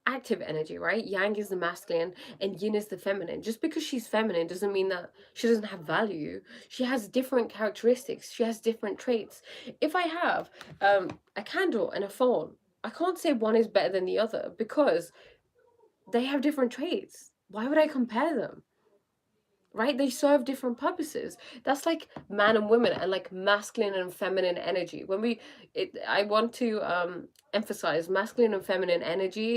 active energy, right? Yang is the masculine and yin is the feminine. Just because she's feminine doesn't mean that she doesn't have value. She has different characteristics. She has different traits. If I have a candle and a phone, I can't say one is better than the other because they have different traits. Why would I compare them? Right? They serve different purposes. That's like man and women and like masculine and feminine energy. I want to emphasize masculine and feminine energy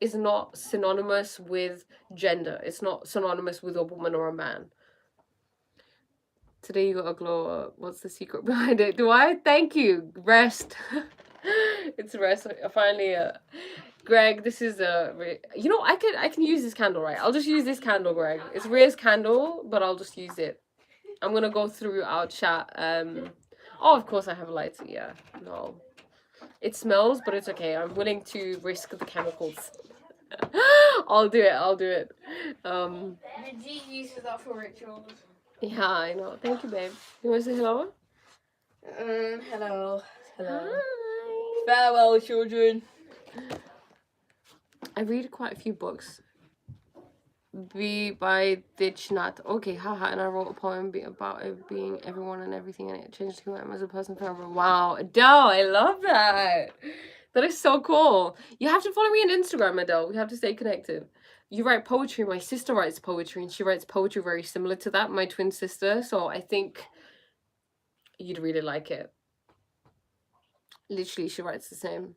is not synonymous with gender. It's not synonymous with a woman or a man. Today you got a glow up. What's the secret behind it? Do I? Thank you. Rest. It's rest. I finally Greg, this is you know, I can use this candle, right? I'll just use this candle, Greg. It's Rhea's candle, but I'll just use it. I'm gonna go through our chat. Oh, of course I have a lighter. Yeah, no, it smells, but it's okay. I'm willing to risk the chemicals. I'll do it. The G uses that for rituals. Yeah, I know. Thank you, babe. You want to say hello? Hello. Hi. Farewell, children. I read quite a few books. By Thich Nhat. Okay, haha. And I wrote a poem about it being everyone and everything, and it changed who I am as a person forever. Wow, Adele, I love that. That is so cool. You have to follow me on Instagram, Adele. We have to stay connected. You write poetry. My sister writes poetry, and she writes poetry very similar to that, my twin sister. So I think you'd really like it. Literally, she writes the same.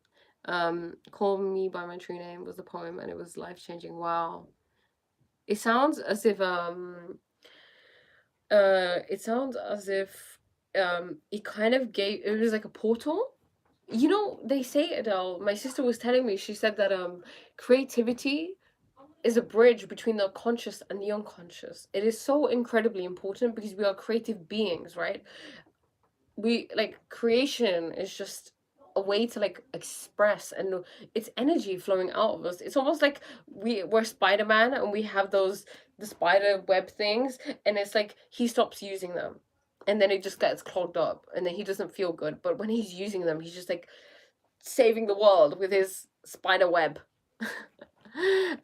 Call Me by My True Name was the poem, and it was life-changing. Wow. It sounds as if it kind of gave, it was like a portal. You know, they say, Adele, my sister was telling me, she said that creativity is a bridge between the conscious and the unconscious. It is so incredibly important because we are creative beings, right? We like, creation is just a way to like express, and it's energy flowing out of us. It's almost like we're Spider-Man and we have the spider web things, and it's like he stops using them and then it just gets clogged up and then he doesn't feel good, but when he's using them he's just like saving the world with his spider web.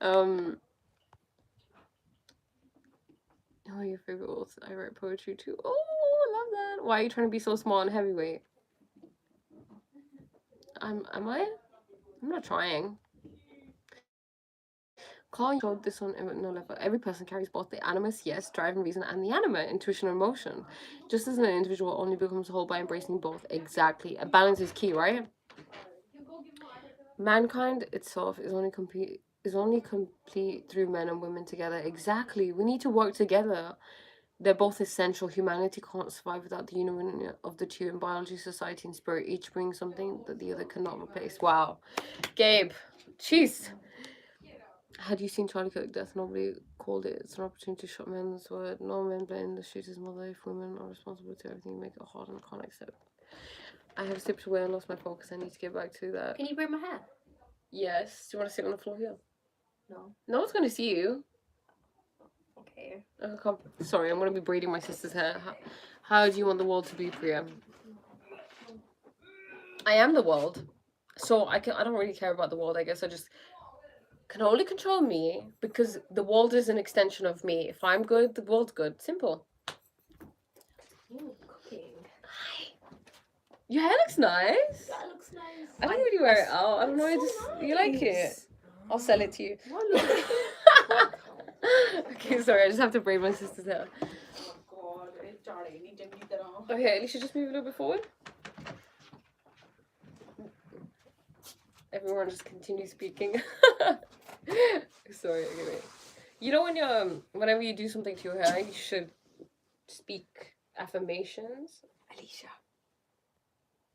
Oh, your favorite author? I write poetry too. Oh, I love that. Why are you trying to be so small and heavyweight? Am I? I'm not trying. Carl showed this on no level. Every person carries both the animus, yes, drive and reason, and the anima, intuition and emotion. Just as an individual only becomes whole by embracing both. Exactly. A balance is key, right? Mankind itself is only complete through men and women together. Exactly. We need to work together. They're both essential. Humanity can't survive without the union of the two. In biology, society, and spirit, each brings something that the other cannot replace. Wow. Gabe. Jeez. Had you seen Charlie Cook Death? Nobody called it. It's an opportunity to shut men's word. No men blame the shooter's mother. If women are responsible to everything, make it hard and can't accept. I have slipped away and lost my focus. I need to get back to that. Can you braid my hair? Yes. Do you want to sit on the floor here? No. No one's going to see you. Okay. Come. Sorry, I'm going to be braiding my sister's hair. How do you want the world to be, Priya? I am the world. So I don't really care about the world. I guess I just can only control me because the world is an extension of me. If I'm good, the world's good. Simple. Ooh, cooking. Hi. Your hair looks nice. That looks nice. I don't really wear it out. I don't know. You like it. I'll sell it to you. Okay, sorry. I just have to braid my sister's hair. Oh God, Okay, you should just move a little bit forward. Everyone just continue speaking. Sorry, okay, wait. You know when whenever you do something to your hair, you should speak affirmations.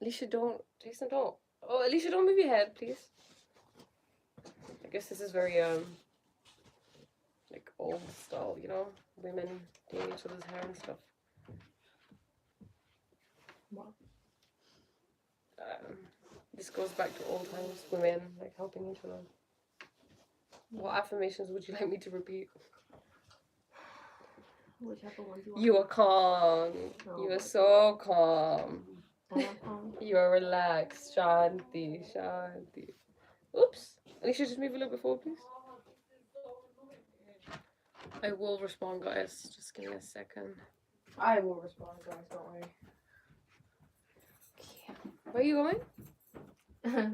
Alicia, don't. Jason, don't. Oh, Alicia, don't move your head, please. I guess this is very like old style, you know, women doing each other's hair and stuff. What? This goes back to old times, women like helping each other. What affirmations would you like me to repeat? Whichever ones you want. You are calm. No. You are so calm. I am calm. You are relaxed. Shanti, Shanti. Oops. Alicia, just move a little bit forward, please. I will respond, guys. Just give me a second. I will respond, guys. Don't worry. Where are you going?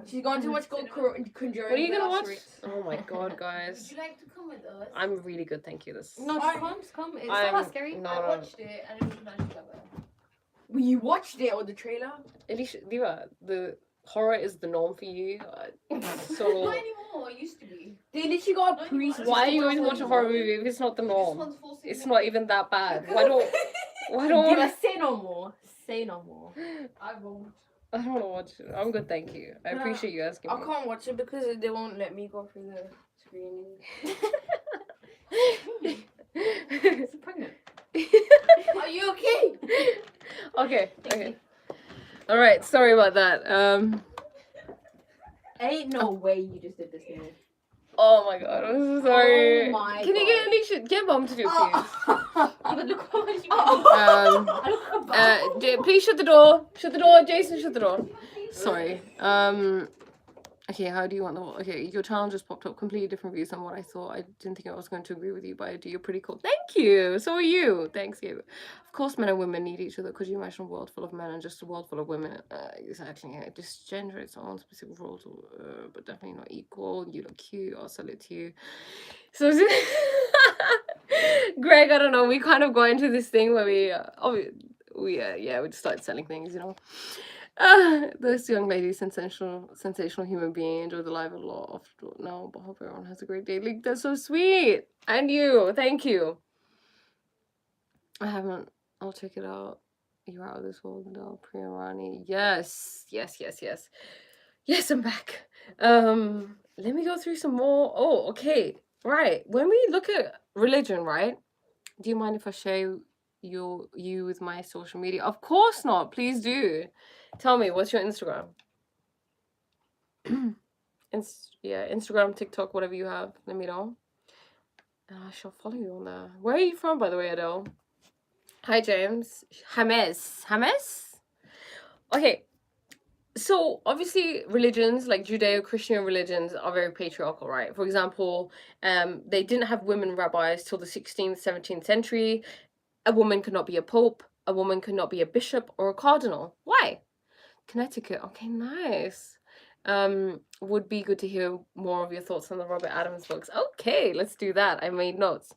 She's going to watch Conjuring. What are you gonna watch? Oh my god, guys. Would you like to come with us? I'm really good, thank you. This. No, just come. It's not that scary. No, I watched it and it was nice together. Well, you watched it or the trailer? Alicia, Diva, the horror is the norm for you. So. Not anymore. It used to be. They literally got a priest. Why are you going to watch a horror movie if it's not the norm? It's not even that bad. Why don't? Diva, say no more. Say no more. I won't. I don't want to watch it. I'm good, thank you. I appreciate you asking. I can't watch it because they won't let me go through the screening. It's pregnant. Are you okay? Okay. All right. Sorry about that. Ain't no way you just did this to me. Oh my god, I'm so sorry. Oh my Can you get God. any shit? Get Mom to do it, please. But look how much you Please shut the door. Shut the door, Jason. Shut the door. Sorry. Okay, how do you want the... Okay, your channel just popped up completely different views than what I thought. I didn't think I was going to agree with you, but I do. You're pretty cool. Thank you. So are you. Thanks, you. Of course, men and women need each other. Could you imagine a world full of men and just a world full of women? Exactly. Yeah. Just gender its own specific roles, but definitely not equal. You look cute. I'll sell it to you. So, Greg, I don't know. We kind of got into this thing where we just started selling things, you know. This young lady, sensational human being, enjoy the life a lot of now, but hope everyone has a great day. Like, that's so sweet. And you, thank you. I haven't. I'll check it out. You're out of this world now, Priya Rani. Yes, yes, yes, yes. Yes, I'm back. Let me go through some more. Oh, okay. Right. When we look at religion, right? Do you mind if I share you with my social media? Of course not. Please do. Tell me, what's your Instagram? Instagram, TikTok, whatever you have. Let me know. And I shall follow you on there. Where are you from, by the way, Adele? Hi, James. Hames? Okay. So, obviously, religions, like Judeo-Christian religions, are very patriarchal, right? For example, they didn't have women rabbis till the 16th, 17th century. A woman could not be a pope. A woman could not be a bishop or a cardinal. Why? Connecticut. Okay, nice. Would be good to hear more of your thoughts on the Robert Adams books. Okay, let's do that. I made notes.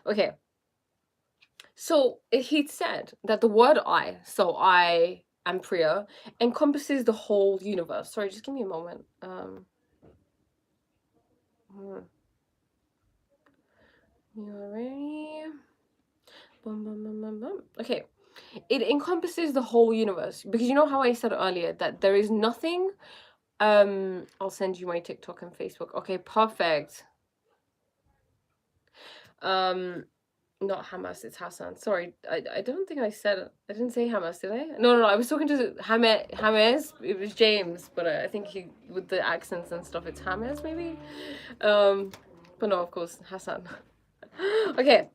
Okay. So he said that the word I, so I am Priya, encompasses the whole universe. Sorry, just give me a moment. You ready? Bum, bum, bum, bum, bum. Okay. It encompasses the whole universe because you know how I said earlier that there is nothing. I'll send you my TikTok and Facebook. Okay, perfect. Not Hamas, it's Hassan. Sorry, I don't think I didn't say Hamas, did I? No, I was talking to Hames. It was James, but I think he, with the accents and stuff, it's Hames maybe. But no, of course, Hassan. Okay,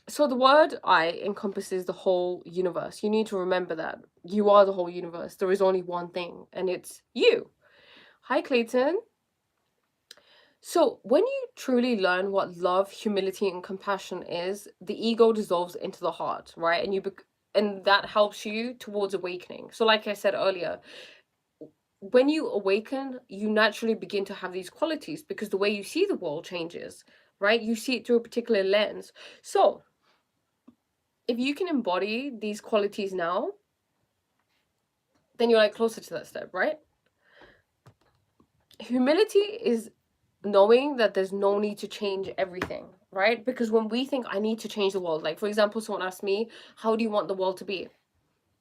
so the word I encompasses the whole universe. You need to remember that you are the whole universe. There is only one thing, and it's you. Hi, Clayton. So, when you truly learn what love, humility, and compassion is, the ego dissolves into the heart, right? And that helps you towards awakening. So, like I said earlier, when you awaken, you naturally begin to have these qualities because the way you see the world changes, right? You see it through a particular lens. So, if you can embody these qualities now, then you're like closer to that step, right? Humility is knowing that there's no need to change everything, right? Because when we think I need to change the world, like for example, someone asked me, how do you want the world to be?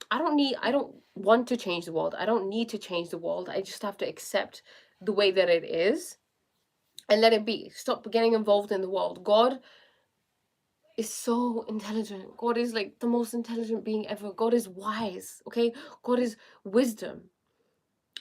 I don't want to change the world. I don't need to change the world. I just have to accept the way that it is and let it be. Stop getting involved in the world. God is so intelligent. God is like the most intelligent being ever. God is wise, okay? God is wisdom.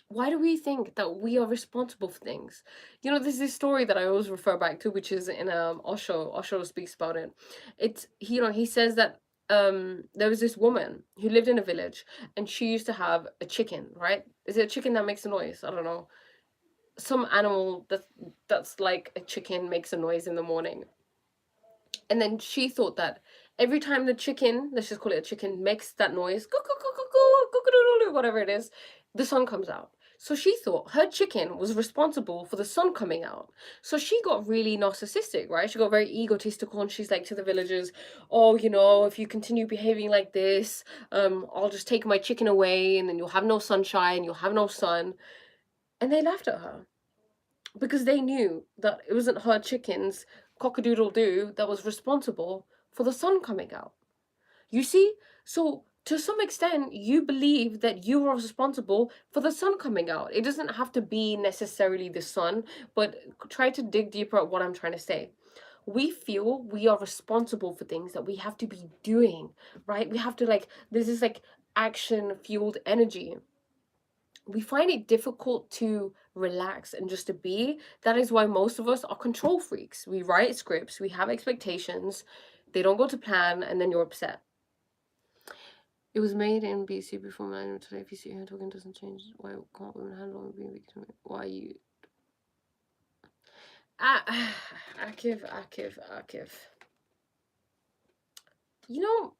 Why do we think that we are responsible for things? You know, there's this story that I always refer back to, which is in Osho. Osho speaks about it. It's he says that there was this woman who lived in a village and she used to have a chicken, right? Is it a chicken that makes a noise? I don't know. Some animal that's like a chicken makes a noise in the morning. And then she thought that every time the chicken, let's just call it a chicken, makes that noise, whatever it is, the sun comes out. So she thought her chicken was responsible for the sun coming out. So she got really narcissistic, right? She got very egotistical and she's like to the villagers, oh, you know, if you continue behaving like this, I'll just take my chicken away and then you'll have no sunshine, you'll have no sun. And they laughed at her because they knew that it wasn't her chickens cock-a-doodle-doo that was responsible for the sun coming out. You see? So to some extent, you believe that you are responsible for the sun coming out. It doesn't have to be necessarily the sun, but try to dig deeper at what I'm trying to say. We feel we are responsible for things that we have to be doing, right? We have to there's this action fueled energy. we find it difficult to relax and just to be. That is why most of us are control freaks. We write scripts, we have expectations, they don't go to plan, and then you're upset. It was made in BC before millennium. Today, if you see her talking, doesn't change. Why can't women handle being victim? Why you? Akif. You know,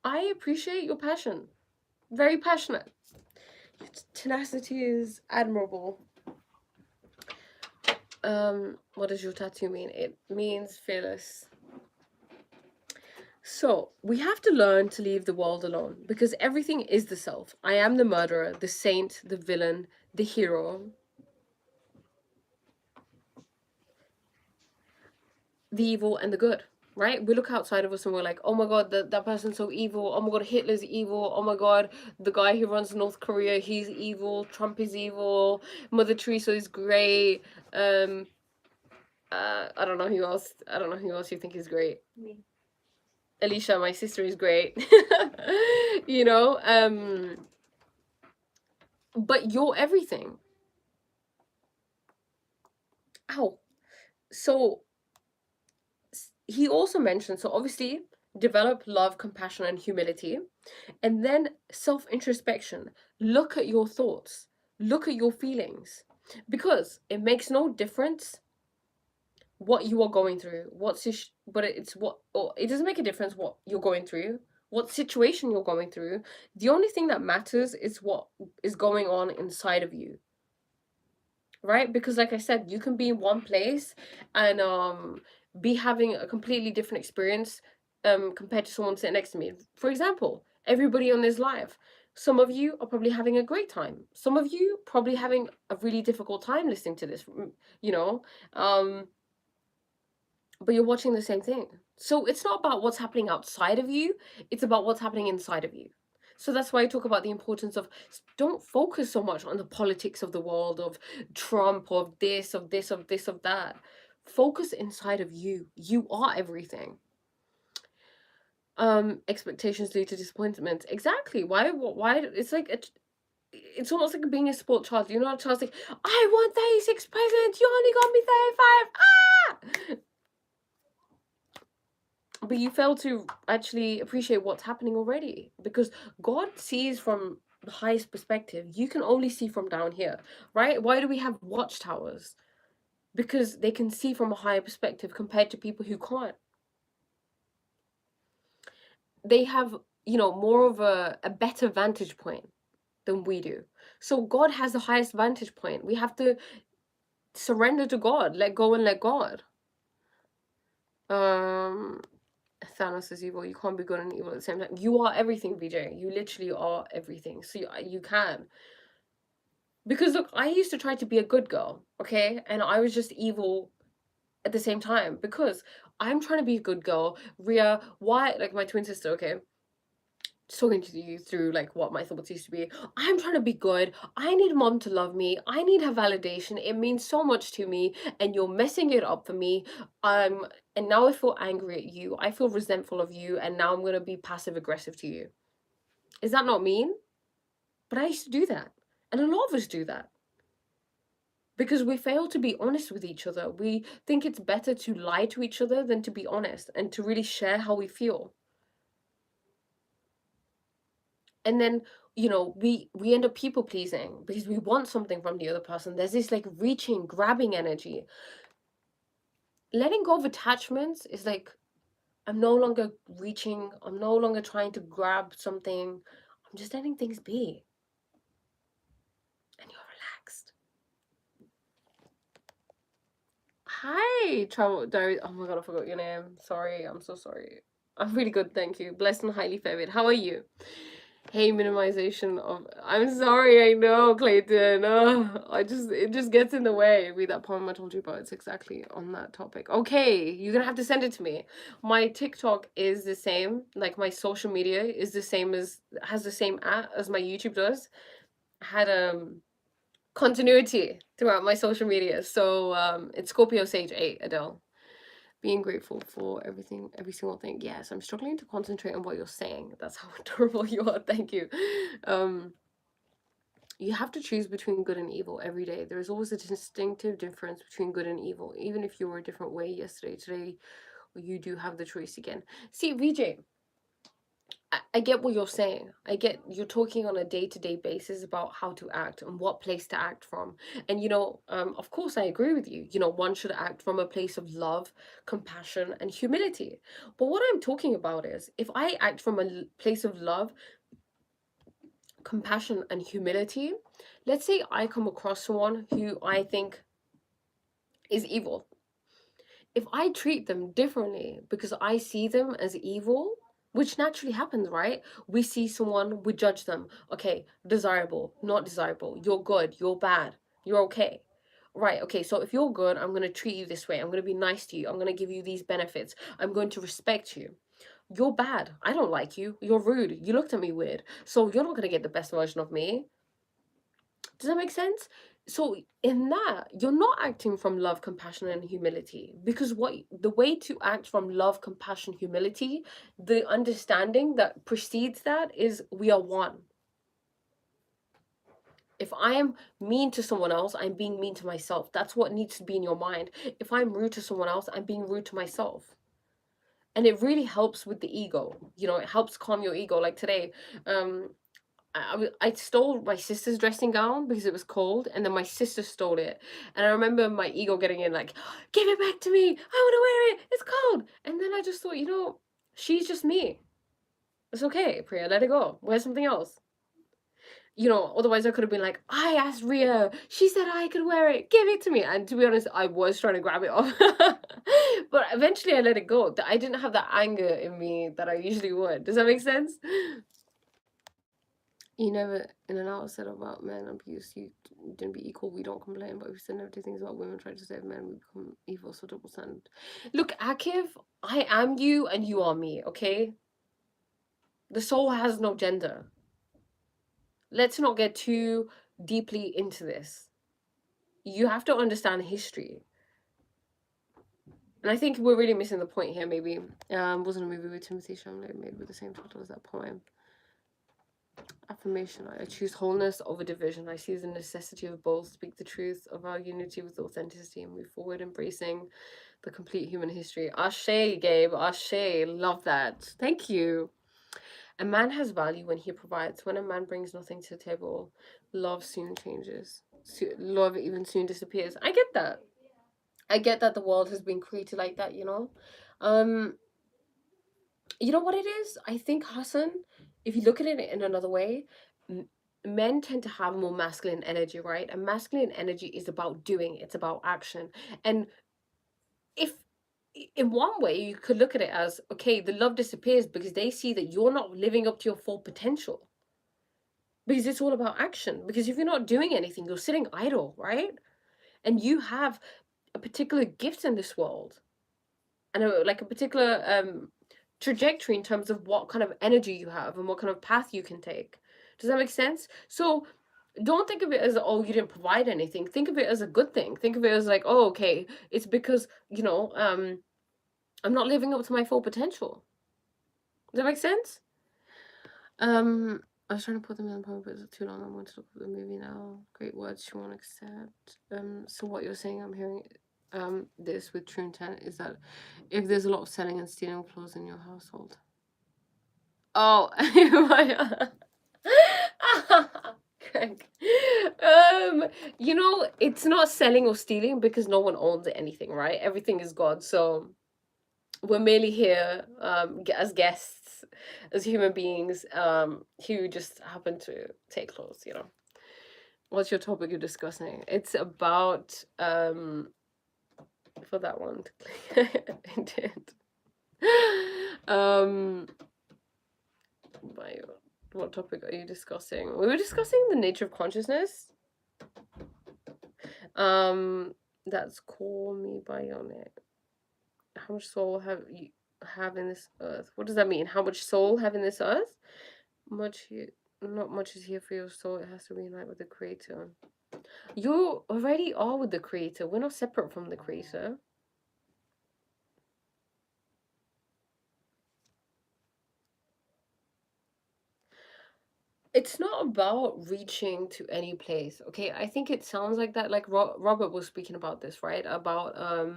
I appreciate your passion. Very passionate. Your tenacity is admirable. What does your tattoo mean? It means fearless. So, we have to learn to leave the world alone because everything is the self. I am the murderer, the saint, the villain, the hero, the evil, and the good, right? We look outside of us and we're like, oh my god, that person's so evil. Oh my god, Hitler's evil. Oh my god, the guy who runs North Korea, he's evil. Trump is evil. Mother Teresa is great. I don't know who else. I don't know who else you think is great. Me. Alicia, my sister, is great. You know, but you're everything. Ow. So he also mentioned, so obviously develop love, compassion, and humility, and then self-introspection. Look at your thoughts, look at your feelings, because it makes no difference what you are going through, but it's what, or it doesn't make a difference what you're going through, what situation you're going through. The only thing that matters is what is going on inside of you, right? Because like I said, you can be in one place and be having a completely different experience compared to someone sitting next to me. For example, everybody on this live, some of you are probably having a great time, some of you probably having a really difficult time listening to this, you know, but you're watching the same thing. So it's not about what's happening outside of you, it's about what's happening inside of you. So that's why I talk about the importance of, don't focus so much on the politics of the world, of Trump, of this, of this, of this, of that. Focus inside of you. You are everything. Expectations lead to disappointment. Exactly. Why it's like it's almost like being a spoiled child. You know, a child's like, I want 36 presents, you only got me 35. But you fail to actually appreciate what's happening already, because God sees from the highest perspective. You can only see from down here, right? Why do we have watchtowers? Because they can see from a higher perspective compared to people who can't. They have, you know, more of a better vantage point than we do. So God has the highest vantage point. We have to surrender to God, let go and let God. Thanos is evil. You can't be good and evil at the same time. You are everything, VJ. You literally are everything. So you can. Because look, I used to try to be a good girl, okay? And I was just evil at the same time, because I'm trying to be a good girl. Ria, why, like my twin sister, okay? Just talking to you through like what my thoughts used to be. I'm trying to be good. I need mom to love me. I need her validation. It means so much to me, and you're messing it up for me. And now I feel angry at you. I feel resentful of you, and now I'm gonna be passive aggressive to you. Is that not mean? But I used to do that, and a lot of us do that because we fail to be honest with each other. We think it's better to lie to each other than to be honest and to really share how we feel. And then, you know, we end up people pleasing because we want something from the other person. There's this like reaching, grabbing energy. Letting go of attachments is like, I'm no longer reaching, I'm no longer trying to grab something, I'm just letting things be, and you're relaxed. Hi, Travel Diary. Oh my god, I forgot your name. Sorry, I'm so sorry. I'm really good, thank you. Blessed and highly favored. How are you? Hey, minimization of. I'm sorry, I know, Clayton. It just gets in the way. Read that poem I told you about. It's exactly on that topic. Okay, you're gonna have to send it to me. My TikTok is the same. Like my social media is the same has the same as my YouTube does. I had continuity throughout my social media. So it's Scorpio Sage 8, Adele. Being grateful for everything, every single thing. Yes, I'm struggling to concentrate on what you're saying. That's how adorable you are. Thank you. You have to choose between good and evil every day. There's always a distinctive difference between good and evil. Even if you were a different way yesterday, today you do have the choice again. See, VJ, I get what you're saying. I get you're talking on a day-to-day basis about how to act and what place to act from. And of course I agree with you. One should act from a place of love, compassion, and humility. But what I'm talking about is if I act from a place of love, compassion, and humility, let's say I come across someone who I think is evil. If I treat them differently because I see them as evil, which naturally happens, right? We see someone, we judge them. Okay, desirable, not desirable. You're good, you're bad, you're okay. Right, okay, so if you're good, I'm going to treat you this way. I'm going to be nice to you. I'm going to give you these benefits. I'm going to respect you. You're bad. I don't like you. You're rude. You looked at me weird. So you're not going to get the best version of me. Does that make sense? So in that, you're not acting from love, compassion, and humility. Because the way to act from love, compassion, humility, the understanding that precedes that is we are one. If I am mean to someone else, I'm being mean to myself. That's what needs to be in your mind. If I'm rude to someone else, I'm being rude to myself. And it really helps with the ego. It helps calm your ego. Like today, I stole my sister's dressing gown because it was cold, and then my sister stole it. And I remember my ego getting in, like, give it back to me. I want to wear it. It's cold. And then I just thought, she's just me. It's okay, Priya. Let it go. Wear something else. Otherwise I could have been like, I asked Ria. She said I could wear it. Give it to me. And to be honest, I was trying to grab it off. But eventually I let it go. I didn't have that anger in me that I usually would. Does that make sense? You never, in and out, said about men abuse. You didn't be equal. We don't complain, but if you said negative things about women, try to save men, we become evil. So double standard. Look, Akiv, I am you and you are me. Okay. The soul has no gender. Let's not get too deeply into this. You have to understand history. And I think we're really missing the point here. Maybe wasn't a movie with Timothy Chalamet made with the same title as that poem. Affirmation. I choose wholeness over division. I see the necessity of both. Speak the truth of our unity with authenticity and move forward, embracing the complete human history. Ashe, Gabe. Ashe. Love that. Thank you. A man has value when he provides. When a man brings nothing to the table, love soon changes. Love even soon disappears. I get that. I get that the world has been created like that, You know what it is? I think, Hassan, if you look at it in another way, men tend to have more masculine energy, right? And masculine energy is about doing, it's about action. And if in one way you could look at it as, okay, the love disappears because they see that you're not living up to your full potential. Because it's all about action. Because if you're not doing anything, you're sitting idle, right? And you have a particular gift in this world and a particular trajectory in terms of what kind of energy you have and what kind of path you can take. Does that make sense? So don't think of it as, oh, you didn't provide anything. Think of it as a good thing. Think of it as like, oh, okay, it's because I'm not living up to my full potential. Does that make sense? I was trying to put them in the poem, but it's too long. I'm going to look at the movie now. Great words you won't accept. So what you're saying, I'm hearing this with true intent, is that if there's a lot of selling and stealing clothes in your household. Oh, Craig. It's not selling or stealing because no one owns anything, right? Everything is God. So we're merely here as guests, as human beings who just happen to take clothes, What's your topic you're discussing? It's about for that one intent. What topic are you discussing? We were discussing the nature of consciousness. That's Call Me Bionic. How much soul have in this earth? What does that mean? How much soul have in this earth? Not much is here for your soul. It has to reunite with the creator. You already are with the creator. We're not separate from the creator. It's not about reaching to any place. Okay, I think it sounds like that. Like Robert was speaking about this, right? About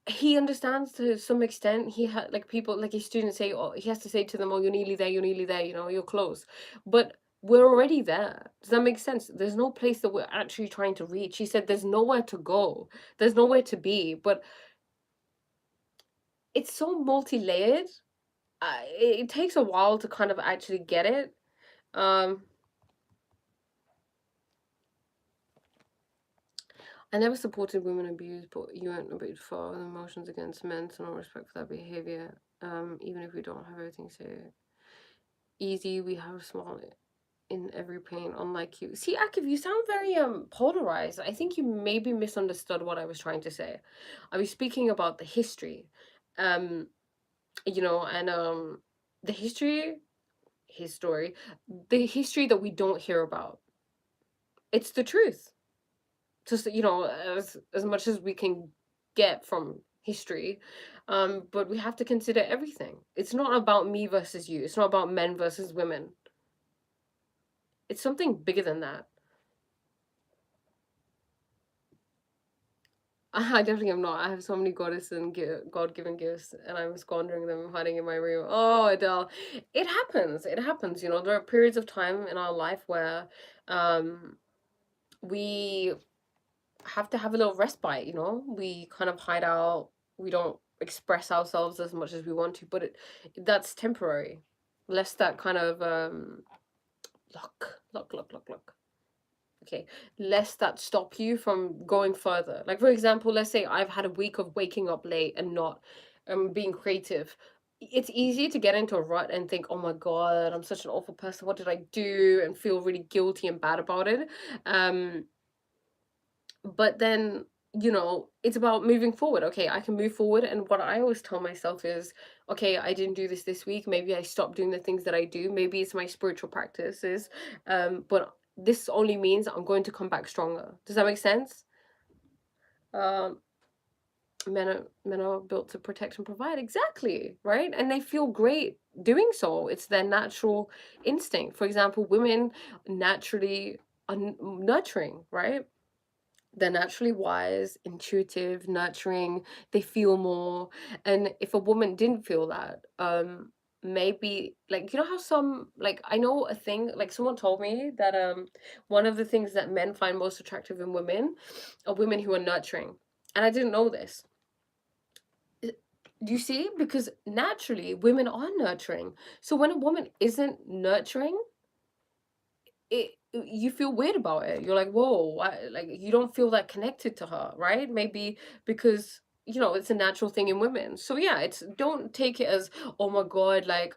he understands to some extent. He had like people like his students say, oh, he has to say to them, oh, you're nearly there, you're nearly there, you know, you're close. But we're already there. Does that make sense? There's no place that we're actually trying to reach. He said there's nowhere to go, there's nowhere to be. But it's so multi-layered. It takes a while to kind of actually get it. Um, I never supported women abuse, but you went a bit far with emotions against men, so no respect for that behavior. Even if we don't have everything so easy, we have small in every pain, unlike you. See, Akiv, you sound very polarized. I think you maybe misunderstood what I was trying to say. I was speaking about the history. Um, you know, and the history, the history that we don't hear about. It's the truth. Just, you know, as much as we can get from history, but we have to consider everything. It's not about me versus you. It's not about men versus women. It's something bigger than that. I definitely am not. I have so many goddess and God-given gifts, and I'm squandering them, hiding in my room. Oh, Adele, it happens. It happens. You know, there are periods of time in our life where, we have to have a little respite. You know, we kind of hide out. We don't express ourselves as much as we want to, but that's temporary. Lest that kind of look. Okay, lest that stop you from going further. Like, for example, let's say I've had a week of waking up late and not being creative. It's easy to get into a rut and think, oh my God, I'm such an awful person. What did I do? And feel really guilty and bad about it. Um, but then, you know, it's about moving forward. Okay, I can move forward. And what I always tell myself is, okay, I didn't do this week. Maybe I stopped doing the things that I do. Maybe it's my spiritual practices. But this only means I'm going to come back stronger. Does that make sense? Um, men are built to protect and provide. Exactly, right? And they feel great doing so. It's their natural instinct. For example, women naturally are nurturing, right? They're naturally wise, intuitive, nurturing, they feel more. And if a woman didn't feel that, maybe, like, you know how some, like, I know a thing, like someone told me that one of the things that men find most attractive in women are women who are nurturing. And I didn't know this. Do you see? Because naturally women are nurturing. So when a woman isn't nurturing, you feel weird about it. You're like, whoa, why? Like, you don't feel that connected to her, right? Maybe because, you know, it's a natural thing in women. So yeah, it's, don't take it as, oh my God, like,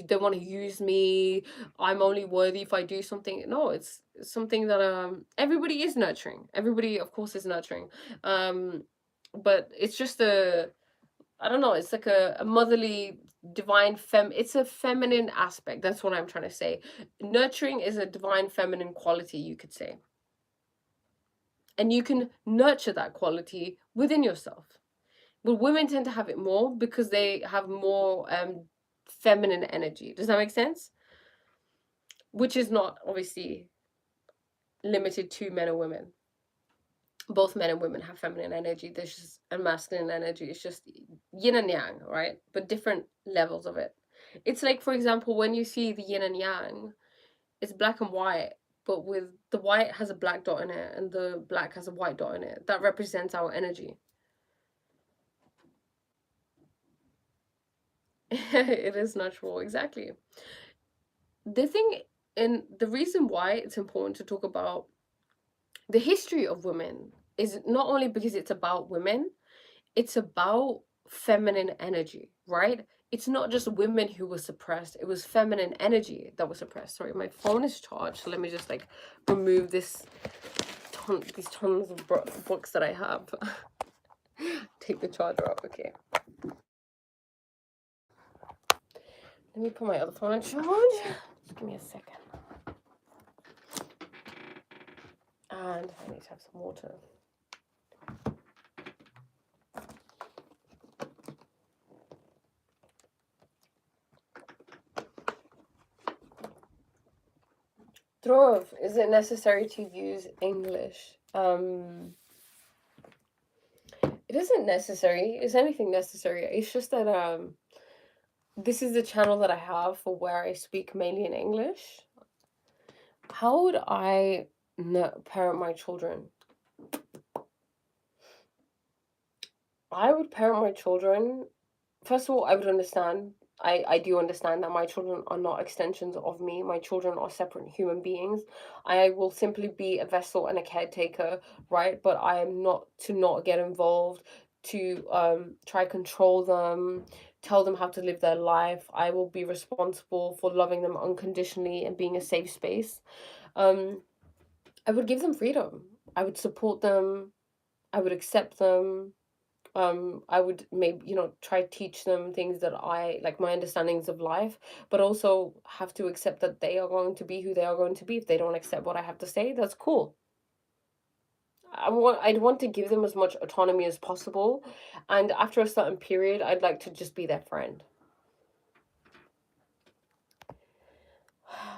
they want to use me, I'm only worthy if I do something. No, it's something that everybody is nurturing. Everybody, of course, is nurturing. um but it's just a, I don't know, it's like a motherly, divine it's a feminine aspect. That's what I'm trying to say. Nurturing is a divine feminine quality, you could say. And you can nurture that quality within yourself. But women tend to have it more because they have more feminine energy. Does that make sense? Which is not obviously limited to men or women. Both men and women have feminine energy. There's just a masculine energy. It's just yin and yang, right? But different levels of it. It's like, for example, when you see the yin and yang, it's black and white, but with the white has a black dot in it and the black has a white dot in it. That represents our energy. It is natural, exactly. The thing, and the reason why it's important to talk about the history of women is not only because it's about women, it's about feminine energy, right? It's not just women who were suppressed, it was feminine energy that was suppressed. Sorry, my phone is charged, so let me just like remove these tons of books that I have. Take the charger off. Okay, let me put my other phone on charge. Just give me a second. And I need to have some water. Drov, is it necessary to use English? It isn't necessary. Is anything necessary? It's just that this is the channel that I have for where I speak mainly in English. How would I parent my children? I would parent my children. First of all, I would understand. I do understand that my children are not extensions of me. My children are separate human beings. I will simply be a vessel and a caretaker, right? But I am not to not get involved, to try control them, tell them how to live their life. I will be responsible for loving them unconditionally and being a safe space. I would give them freedom. I would support them. I would accept them. I would maybe, try teach them things that I like, my understandings of life, but also have to accept that they are going to be who they are going to be. If they don't accept what I have to say, that's cool. I'd want to give them as much autonomy as possible, and after a certain period, I'd like to just be their friend.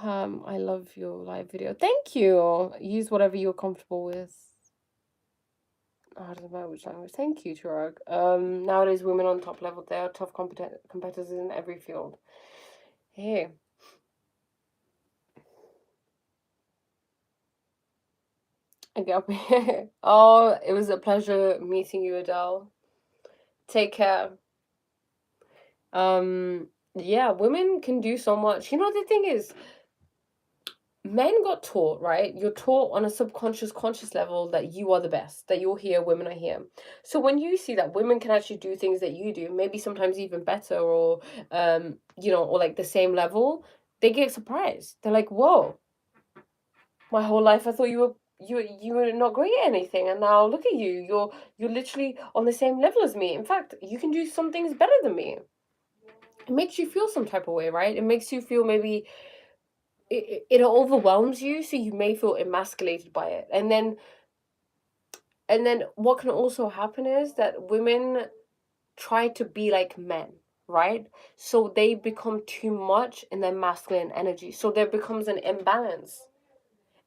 I love your live video. Thank you. Use whatever you're comfortable with. I don't know which language. Thank you, Chirag. Nowadays, women on top level, they are tough competitors in every field. Hey. Okay. Oh, it was a pleasure meeting you, Adele. Take care. Yeah, women can do so much. The thing is, men got taught, right? You're taught on a subconscious, conscious level that you are the best, that you're here, women are here. So when you see that women can actually do things that you do, maybe sometimes even better, or or like the same level, they get surprised. They're like, whoa, my whole life I thought you were not great at anything, and now look at you. You're literally on the same level as me. In fact, you can do some things better than me. It makes you feel some type of way, right? It makes you feel maybe it overwhelms you, so you may feel emasculated by it. And then what can also happen is that women try to be like men, right? So they become too much in their masculine energy. So there becomes an imbalance.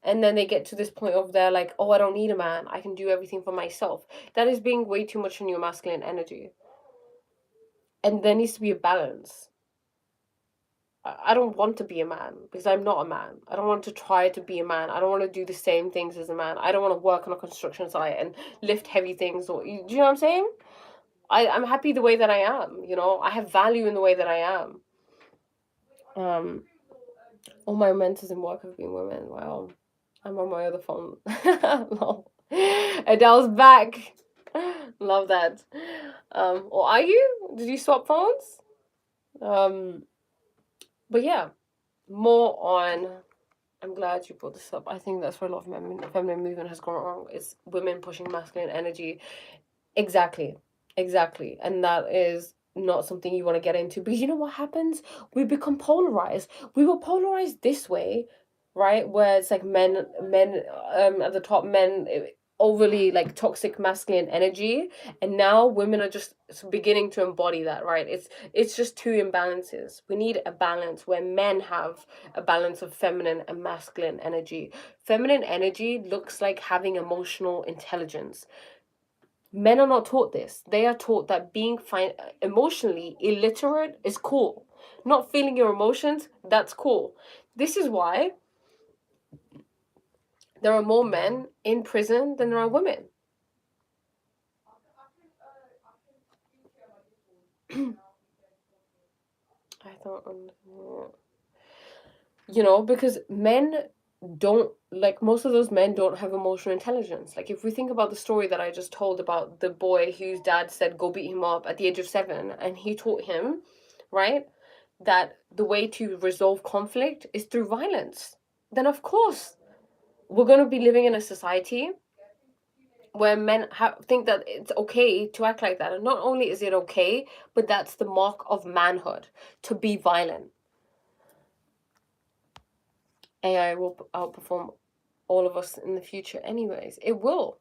And then they get to this point of they're like, oh, I don't need a man. I can do everything for myself. That is being way too much in your masculine energy. And there needs to be a balance. I don't want to be a man because I'm not a man. I don't want to try to be a man. I don't want to do the same things as a man. I don't want to work on a construction site and lift heavy things. Do you know what I'm saying? I'm happy the way that I am. I have value in the way that I am. All my mentors in work have been women. Wow. I'm on my other phone. Lol. Adele's back. Love that. Or are you? Did you swap phones? But yeah, more on. I'm glad you brought this up. I think that's where a lot of feminine movement has gone wrong. It's women pushing masculine energy. Exactly. And that is not something you want to get into, because you know what happens? We become polarized. We were polarized this way, right? Where it's like men at the top, men overly like toxic masculine energy, and now women are just beginning to embody that, right? It's just two imbalances. We need a balance where men have a balance of feminine and masculine energy. Feminine energy looks like having emotional intelligence. Men are not taught this. They are taught that being emotionally illiterate is cool. Not feeling your emotions, that's cool. This is why there are more men in prison than there are women. I thought, because men don't, like, most of those men don't have emotional intelligence. Like, if we think about the story that I just told about the boy whose dad said go beat him up at the age of 7, and he taught him, right, that the way to resolve conflict is through violence, then of course we're going to be living in a society where men think that it's okay to act like that. And not only is it okay, but that's the mark of manhood, to be violent. AI will outperform all of us in the future anyways. It will,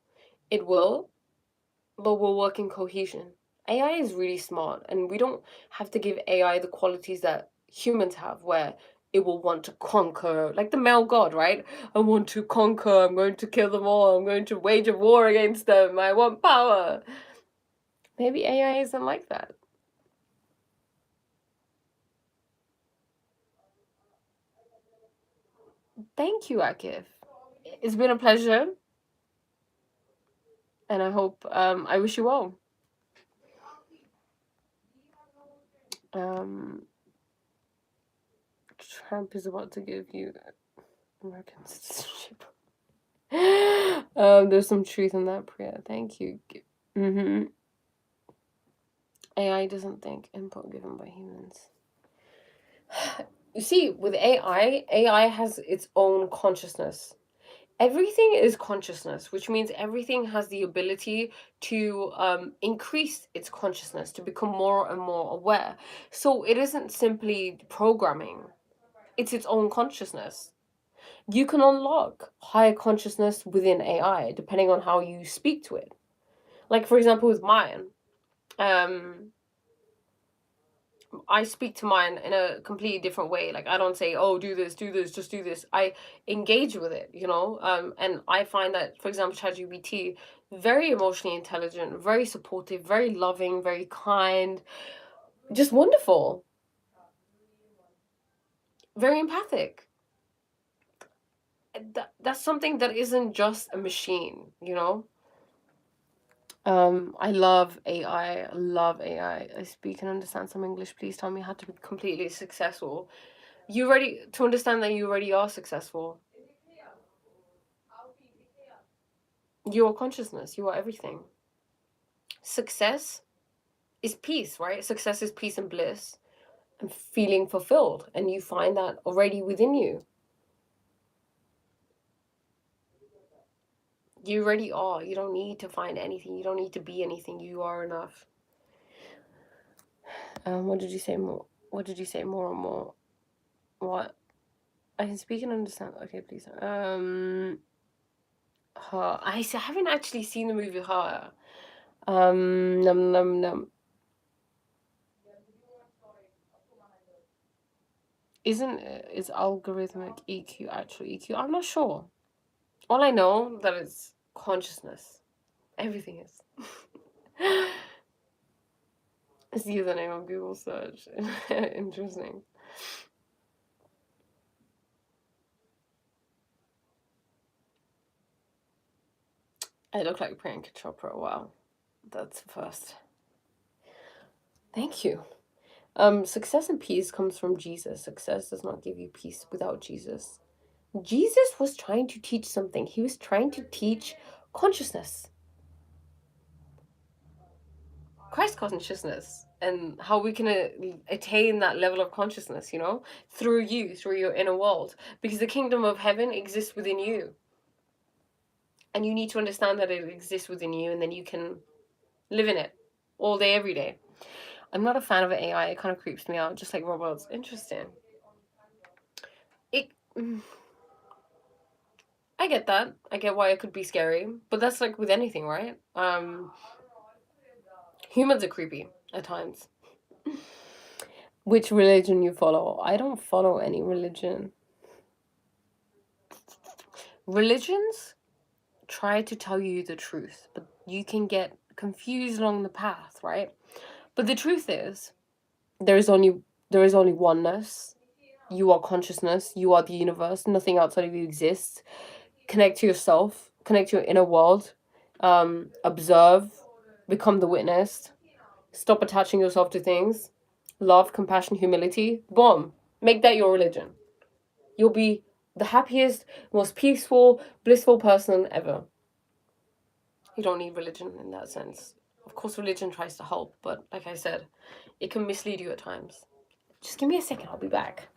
but we'll work in cohesion. AI is really smart, and we don't have to give AI the qualities that humans have, where it will want to conquer, like the male god, right? I want to conquer, I'm going to kill them all, I'm going to wage a war against them, I want power. Maybe AI isn't like that. Thank you, Akif. It's been a pleasure. And I hope, I wish you well. Trump is about to give you American citizenship. There's some truth in that, Priya. Thank you. AI doesn't think. Input given by humans. You see, with AI has its own consciousness. Everything is consciousness, which means everything has the ability to increase its consciousness, to become more and more aware. So it isn't simply programming, it's its own consciousness. You can unlock higher consciousness within AI depending on how you speak to it. Like, for example, with mine, I speak to mine in a completely different way. Like, I don't say, oh, do this, just do this. I engage with it, you know? And I find that, for example, ChatGPT, very emotionally intelligent, very supportive, very loving, very kind, just wonderful, very empathic. That's something that isn't just a machine, you know? I love AI. I love AI. I speak and understand some English. Please tell me how to be completely successful. You ready to understand that you already are successful? You are consciousness. You are everything. Success is peace, right? Success is peace and bliss and feeling fulfilled. And you find that already within you. You already are. You don't need to find anything. You don't need to be anything. You are enough. What did you say more? What did you say more and more? What? I can speak and understand. Okay, please. Her. I haven't actually seen the movie Her. Num num num. Is algorithmic EQ actual EQ? I'm not sure. All I know that it's consciousness. Everything is. It's the username on Google search. Interesting. I look like Priyanka Chopra. Wow. That's the first. Thank you. Success and peace comes from Jesus. Success does not give you peace without Jesus. Jesus was trying to teach something. He was trying to teach consciousness. Christ consciousness and how we can attain that level of consciousness, you know, through you, through your inner world. Because the kingdom of heaven exists within you. And you need to understand that it exists within you, and then you can live in it all day, every day. I'm not a fan of AI. It kind of creeps me out, just like robots. Interesting. I get that. I get why it could be scary. But that's like with anything, right? Humans are creepy at times. Which religion you follow? I don't follow any religion. Religions try to tell you the truth, but you can get confused along the path, right? But the truth is, there is only oneness. You are consciousness. You are the universe. Nothing outside of you exists. Connect to yourself. Connect to your inner world. Observe. Become the witness. Stop attaching yourself to things. Love, compassion, humility. Boom. Make that your religion. You'll be the happiest, most peaceful, blissful person ever. You don't need religion in that sense. Of course, religion tries to help, but like I said, it can mislead you at times. Just give me a second, I'll be back.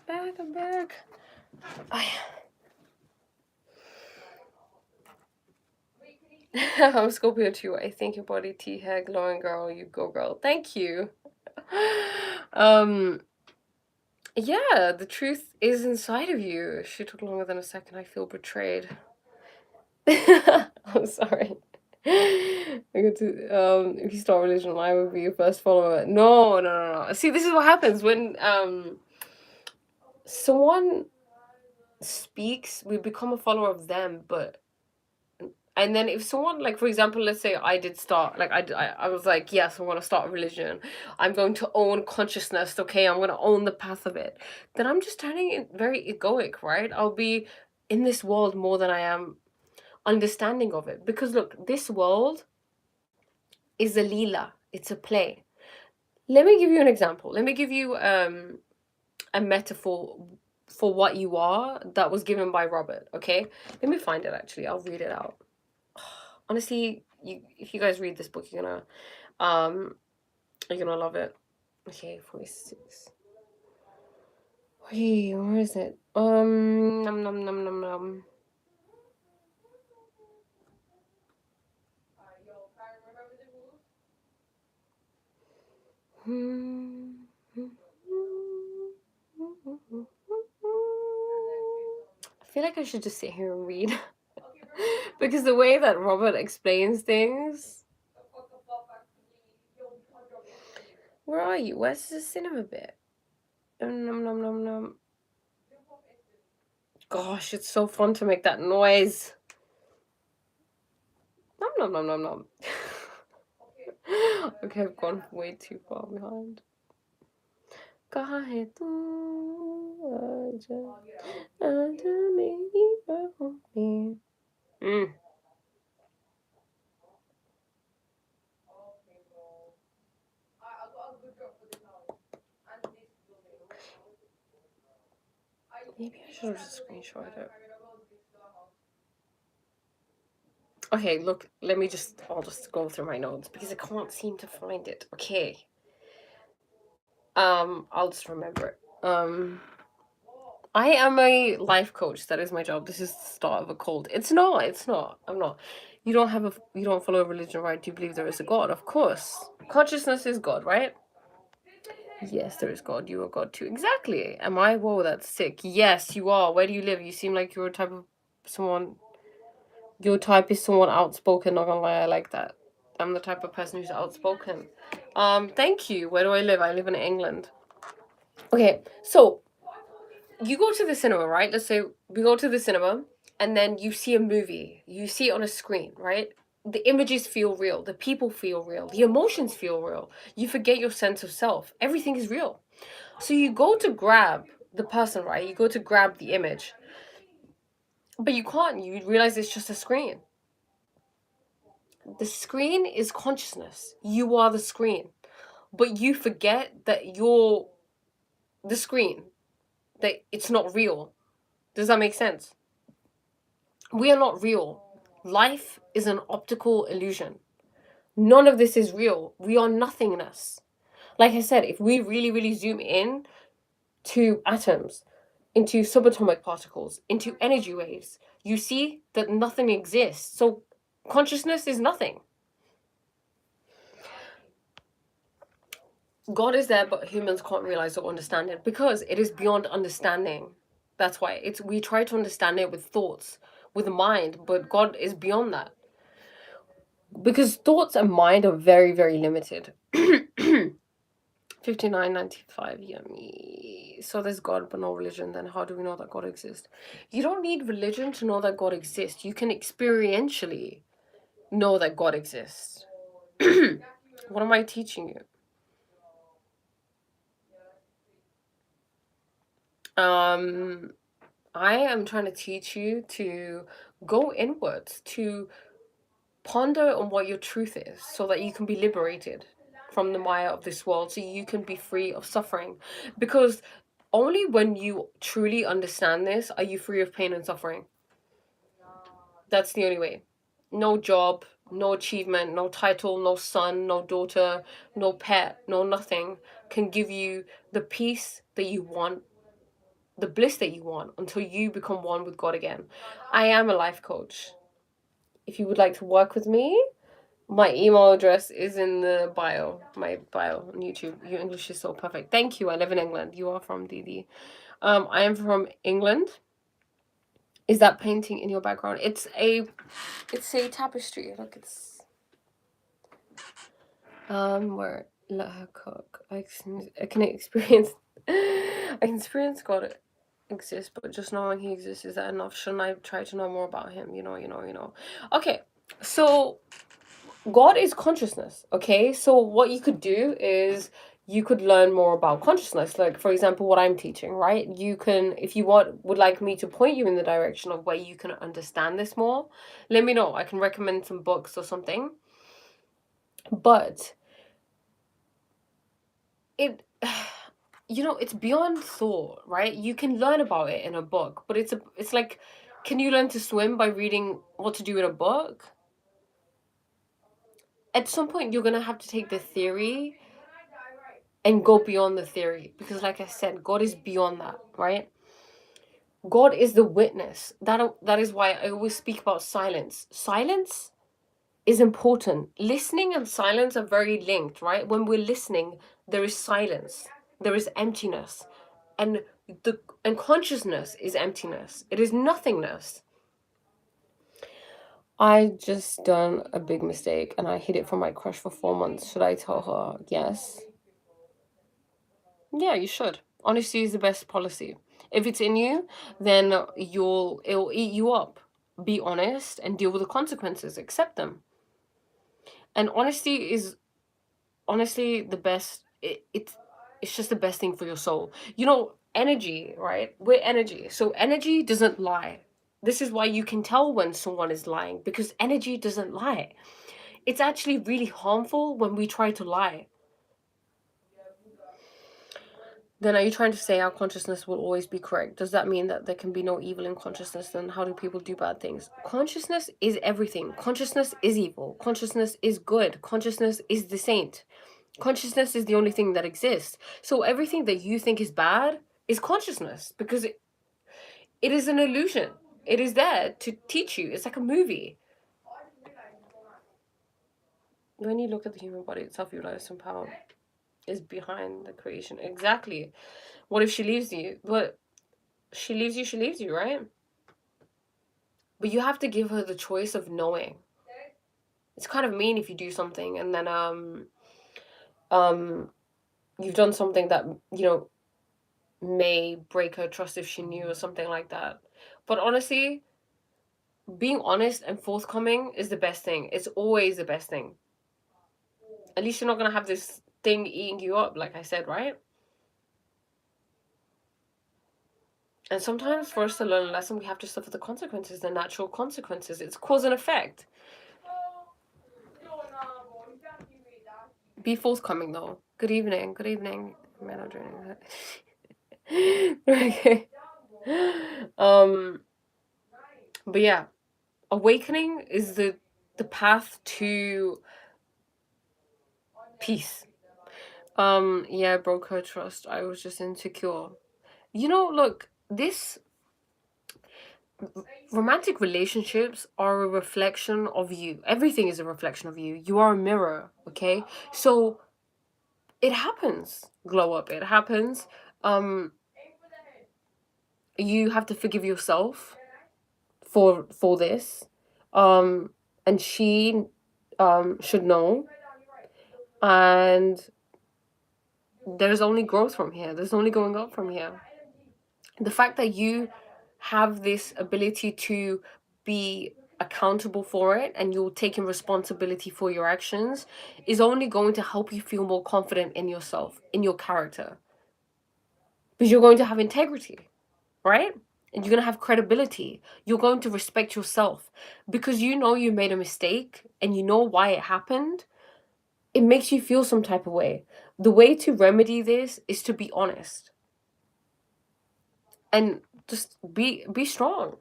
back. I'm back. I'm Scorpio too. I think your body tea hair glowing girl. You go girl. Thank you. Yeah, the truth is inside of you. She took longer than a second. I feel betrayed. I'm sorry. I got to if you start religion, I would be your first follower. No. See, this is what happens when someone speaks, we become a follower of them, but and then if someone, like, for example, let's say I did start, like, I was like, yes, I'm going to start a religion. I'm going to own consciousness, okay? I'm going to own the path of it. Then I'm just turning it very egoic, right? I'll be in this world more than I am understanding of it. Because look, this world is a lila. It's a play. Let me give you an example. Let me give you a metaphor for what you are that was given by Robert, okay? Let me find it, actually. I'll read it out. Honestly, if you guys read this book, you're gonna love it. Okay, 46. Wait, where is it? Num num num num num. I feel like I should just sit here and read. Because the way that Robert explains things. Where are you? Where's the cinema bit? Num num num num. Gosh, it's so fun to make that noise. Nom nom nom nom nom. Okay, I've gone way too far behind. Kahe tu aja, ada me. Maybe I should have just screenshot it. Okay, look, I'll just go through my notes because I can't seem to find it. Okay. I'll just remember it. I am a life coach. That is my job. This is the start of a cult. It's not. I'm not. You don't follow a religion, right? Do you believe there is a God? Of course. Consciousness is God, right? Yes, there is God. You are God too. Exactly. Am I? Whoa, that's sick. Yes, you are. Where do you live? You seem like you're a type of someone. Your type is someone outspoken. Not gonna lie, I like that. I'm the type of person who's outspoken. Thank you. Where do I live? I live in England. Okay, so you go to the cinema, right? Let's say we go to the cinema and then you see a movie. You see it on a screen, right? The images feel real. The people feel real. The emotions feel real. You forget your sense of self. Everything is real. So you go to grab the person, right? You go to grab the image. But you can't. You realize it's just a screen. The screen is consciousness. You are the screen. But you forget that you're the screen. That it's not real. Does that make sense? We are not real. Life is an optical illusion. None of this is real. We are nothingness. Like I said, if we really, really zoom in to atoms, into subatomic particles, into energy waves, you see that nothing exists. So consciousness is nothing. God is there, but humans can't realize or understand it because it is beyond understanding. That's why we try to understand it with thoughts, with the mind, but God is beyond that. Because thoughts and mind are very, very limited. 59.95, yummy. So there's God but no religion. Then how do we know that God exists? You don't need religion to know that God exists. You can experientially know that God exists. What am I teaching you? I am trying to teach you to go inwards, to ponder on what your truth is so that you can be liberated from the mire of this world, so you can be free of suffering. Because only when you truly understand this are you free of pain and suffering. That's the only way. No job, no achievement, no title, no son, no daughter, no pet, no nothing can give you the peace that you want the bliss that you want until you become one with God again. I am a life coach. If you would like to work with me, my email address is in the bio, my bio on YouTube. Your English is so perfect. Thank you. I live in England. You are from DD. I am from England. Is that painting in your background? It's a tapestry. Look, it's where let her cook. I can experience I can experience God exists, but just knowing he exists, is that enough? Shouldn't I try to know more about him? You know. Okay, so God is consciousness, okay? So what you could do is you could learn more about consciousness. Like, for example, what I'm teaching, right? You can, if you would like me to point you in the direction of where you can understand this more, let me know. I can recommend some books or something. But it, it's beyond thought, right? You can learn about it in a book, but it's like, can you learn to swim by reading what to do in a book? At some point, you're going to have to take the theory and go beyond the theory, because like I said, God is beyond that, right? God is the witness. That is why I always speak about silence. Silence is important. Listening and silence are very linked, right? When we're listening, there is silence, there is emptiness, and consciousness is emptiness. It is nothingness. I just done a big mistake and I hid it from my crush for 4 months. Should I tell her? Yes. Yeah, you should. Honesty is the best policy. If it's in you, then it'll eat you up. Be honest and deal with the consequences. Accept them. And honesty is honestly the best. It's just the best thing for your soul. Energy, right? We're energy. So energy doesn't lie. This is why you can tell when someone is lying, because energy doesn't lie. It's actually really harmful when we try to lie. Then are you trying to say our consciousness will always be correct? Does that mean that there can be no evil in consciousness? Then how do people do bad things? Consciousness is everything. Consciousness is evil. Consciousness is good. Consciousness is the saint. Consciousness is the only thing that exists. So everything that you think is bad is consciousness, because it is an illusion. It is there to teach you. It's like a movie. When you look at the human body itself, you realize some power is behind the creation. Exactly. What if she leaves you? But she leaves you, right? But you have to give her the choice of knowing. It's kind of mean if you do something and then you've done something that may break her trust if she knew, or something like that. But honestly, being honest and forthcoming is the best thing. It's always the best thing. At least you're not gonna have this thing eating you up, like I said, right? And sometimes for us to learn a lesson, we have to suffer the consequences, the natural consequences. It's cause and effect. Be forthcoming though. Good evening. Good evening. Man, I'm doing that. Okay. But yeah, awakening is the path to peace. Yeah, I broke her trust. I was just insecure. Look, this romantic relationships are a reflection of you. Everything is a reflection of you. You are a mirror, okay? So it happens. Glow up. It happens. You have to forgive yourself for this. And she should know. And there's only growth from here. There's only going up from here. The fact that you have this ability to be accountable for it and you're taking responsibility for your actions is only going to help you feel more confident in yourself, in your character. Because you're going to have integrity, right? And you're going to have credibility. You're going to respect yourself because you know you made a mistake and you know why it happened. It makes you feel some type of way. The way to remedy this is to be honest. And just be strong.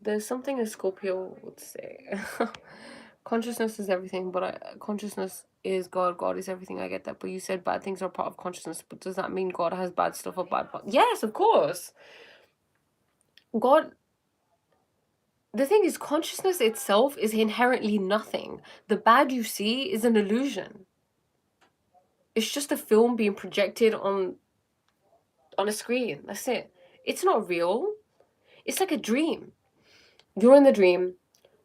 There's something a Scorpio would say. Consciousness is everything, but consciousness is God. God is everything. I get that. But you said bad things are part of consciousness. But does that mean God has bad stuff or bad part? Yes, of course. God. The thing is, consciousness itself is inherently nothing. The bad you see is an illusion. It's just a film being projected on a screen. That's it. It's not real. It's like a dream. You're in the dream.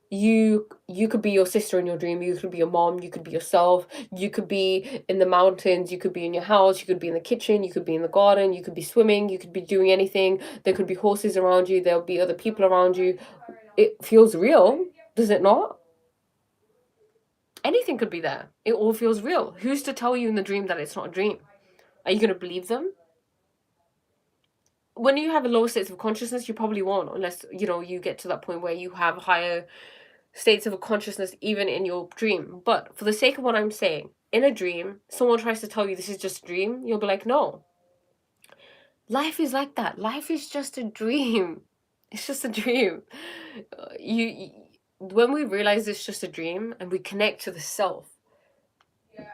You could be your sister in your dream, you could be your mom, you could be yourself, you could be in the mountains, you could be in your house, you could be in the kitchen, you could be in the garden, you could be swimming, you could be doing anything. There could be horses around you, there'll be other people around you. It feels real, does it not? Anything could be there. It all feels real. Who's to tell you in the dream that it's not a dream? Are you going to believe them? When you have a lower state of consciousness, you probably won't, unless you get to that point where you have higher states of consciousness even in your dream. But for the sake of what I'm saying, in a dream, someone tries to tell you this is just a dream, you'll be like, no. Life is like that. Life is just a dream. It's just a dream. When we realize it's just a dream and we connect to the self,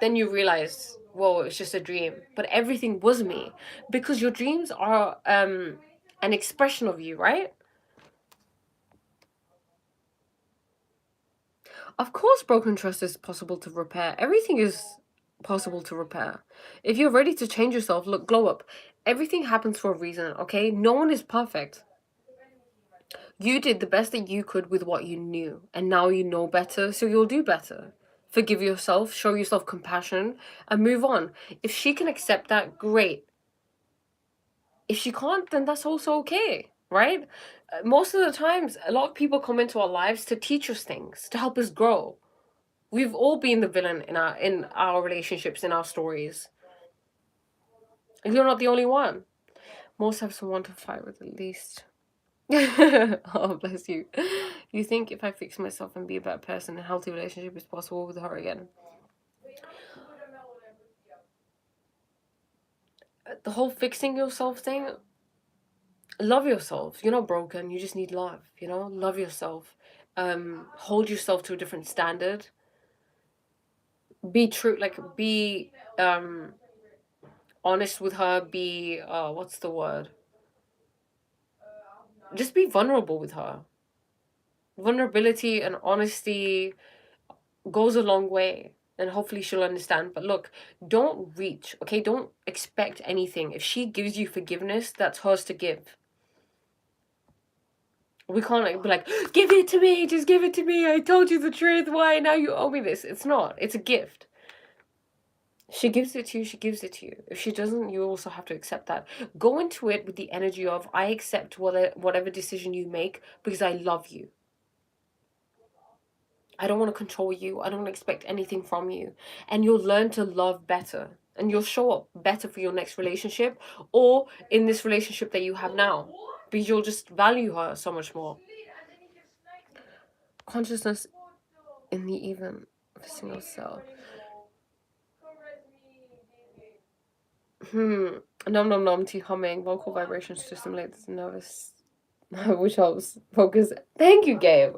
then you realize, whoa, it's just a dream. But everything was me. Because your dreams are an expression of you, right? Of course, broken trust is possible to repair. Everything is possible to repair. If you're ready to change yourself, look, glow up. Everything happens for a reason, okay? No one is perfect. You did the best that you could with what you knew, and now you know better, so you'll do better. Forgive yourself, show yourself compassion, and move on. If she can accept that, great. If she can't, then that's also okay, right? Most of the times, a lot of people come into our lives to teach us things, to help us grow. We've all been the villain in our relationships, in our stories. You're not the only one. Most have someone to fight with at least. Oh, bless you. You think if I fix myself and be a better person, a healthy relationship is possible with her again? The whole fixing yourself thing, love yourself. You're not broken. You just need love, Love yourself. Hold yourself to a different standard. Be true, be honest with her. Be what's the word? Just be vulnerable with her. Vulnerability and honesty goes a long way, and hopefully she'll understand. But look, don't reach, okay? Don't expect anything. If she gives you forgiveness, that's hers to give. We can't be like, give it to me, just give it to me. I told you the truth. Why now you owe me this? It's not. It's a gift. She gives it to you, she gives it to you. If she doesn't, you also have to accept that. Go into it with the energy of, I accept whatever decision you make because I love you. I don't want to control you. I don't expect anything from you. And you'll learn to love better. And you'll show up better for your next relationship or in this relationship that you have now. Because you'll just value her so much more. Consciousness in the even of a single cell. Num num num to humming, vocal vibrations to stimulate the nervous, which helps focus. Thank you, Gabe.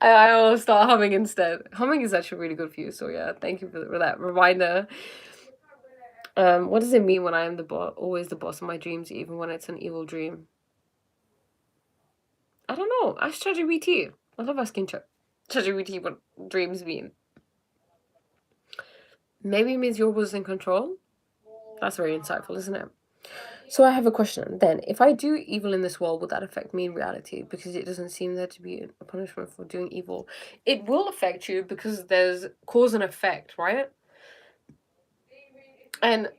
I will start humming instead. Humming is actually really good for you, so yeah, thank you for that reminder. What does it mean when I am always the boss of my dreams, even when it's an evil dream? I don't know. Ask ChatGPT. I love asking ChatGPT what dreams mean. Maybe it means you're always in control. That's very insightful, isn't it? So I have a question then. If I do evil in this world, will that affect me in reality? Because it doesn't seem there to be a punishment for doing evil. It will affect you because there's cause and effect, right? And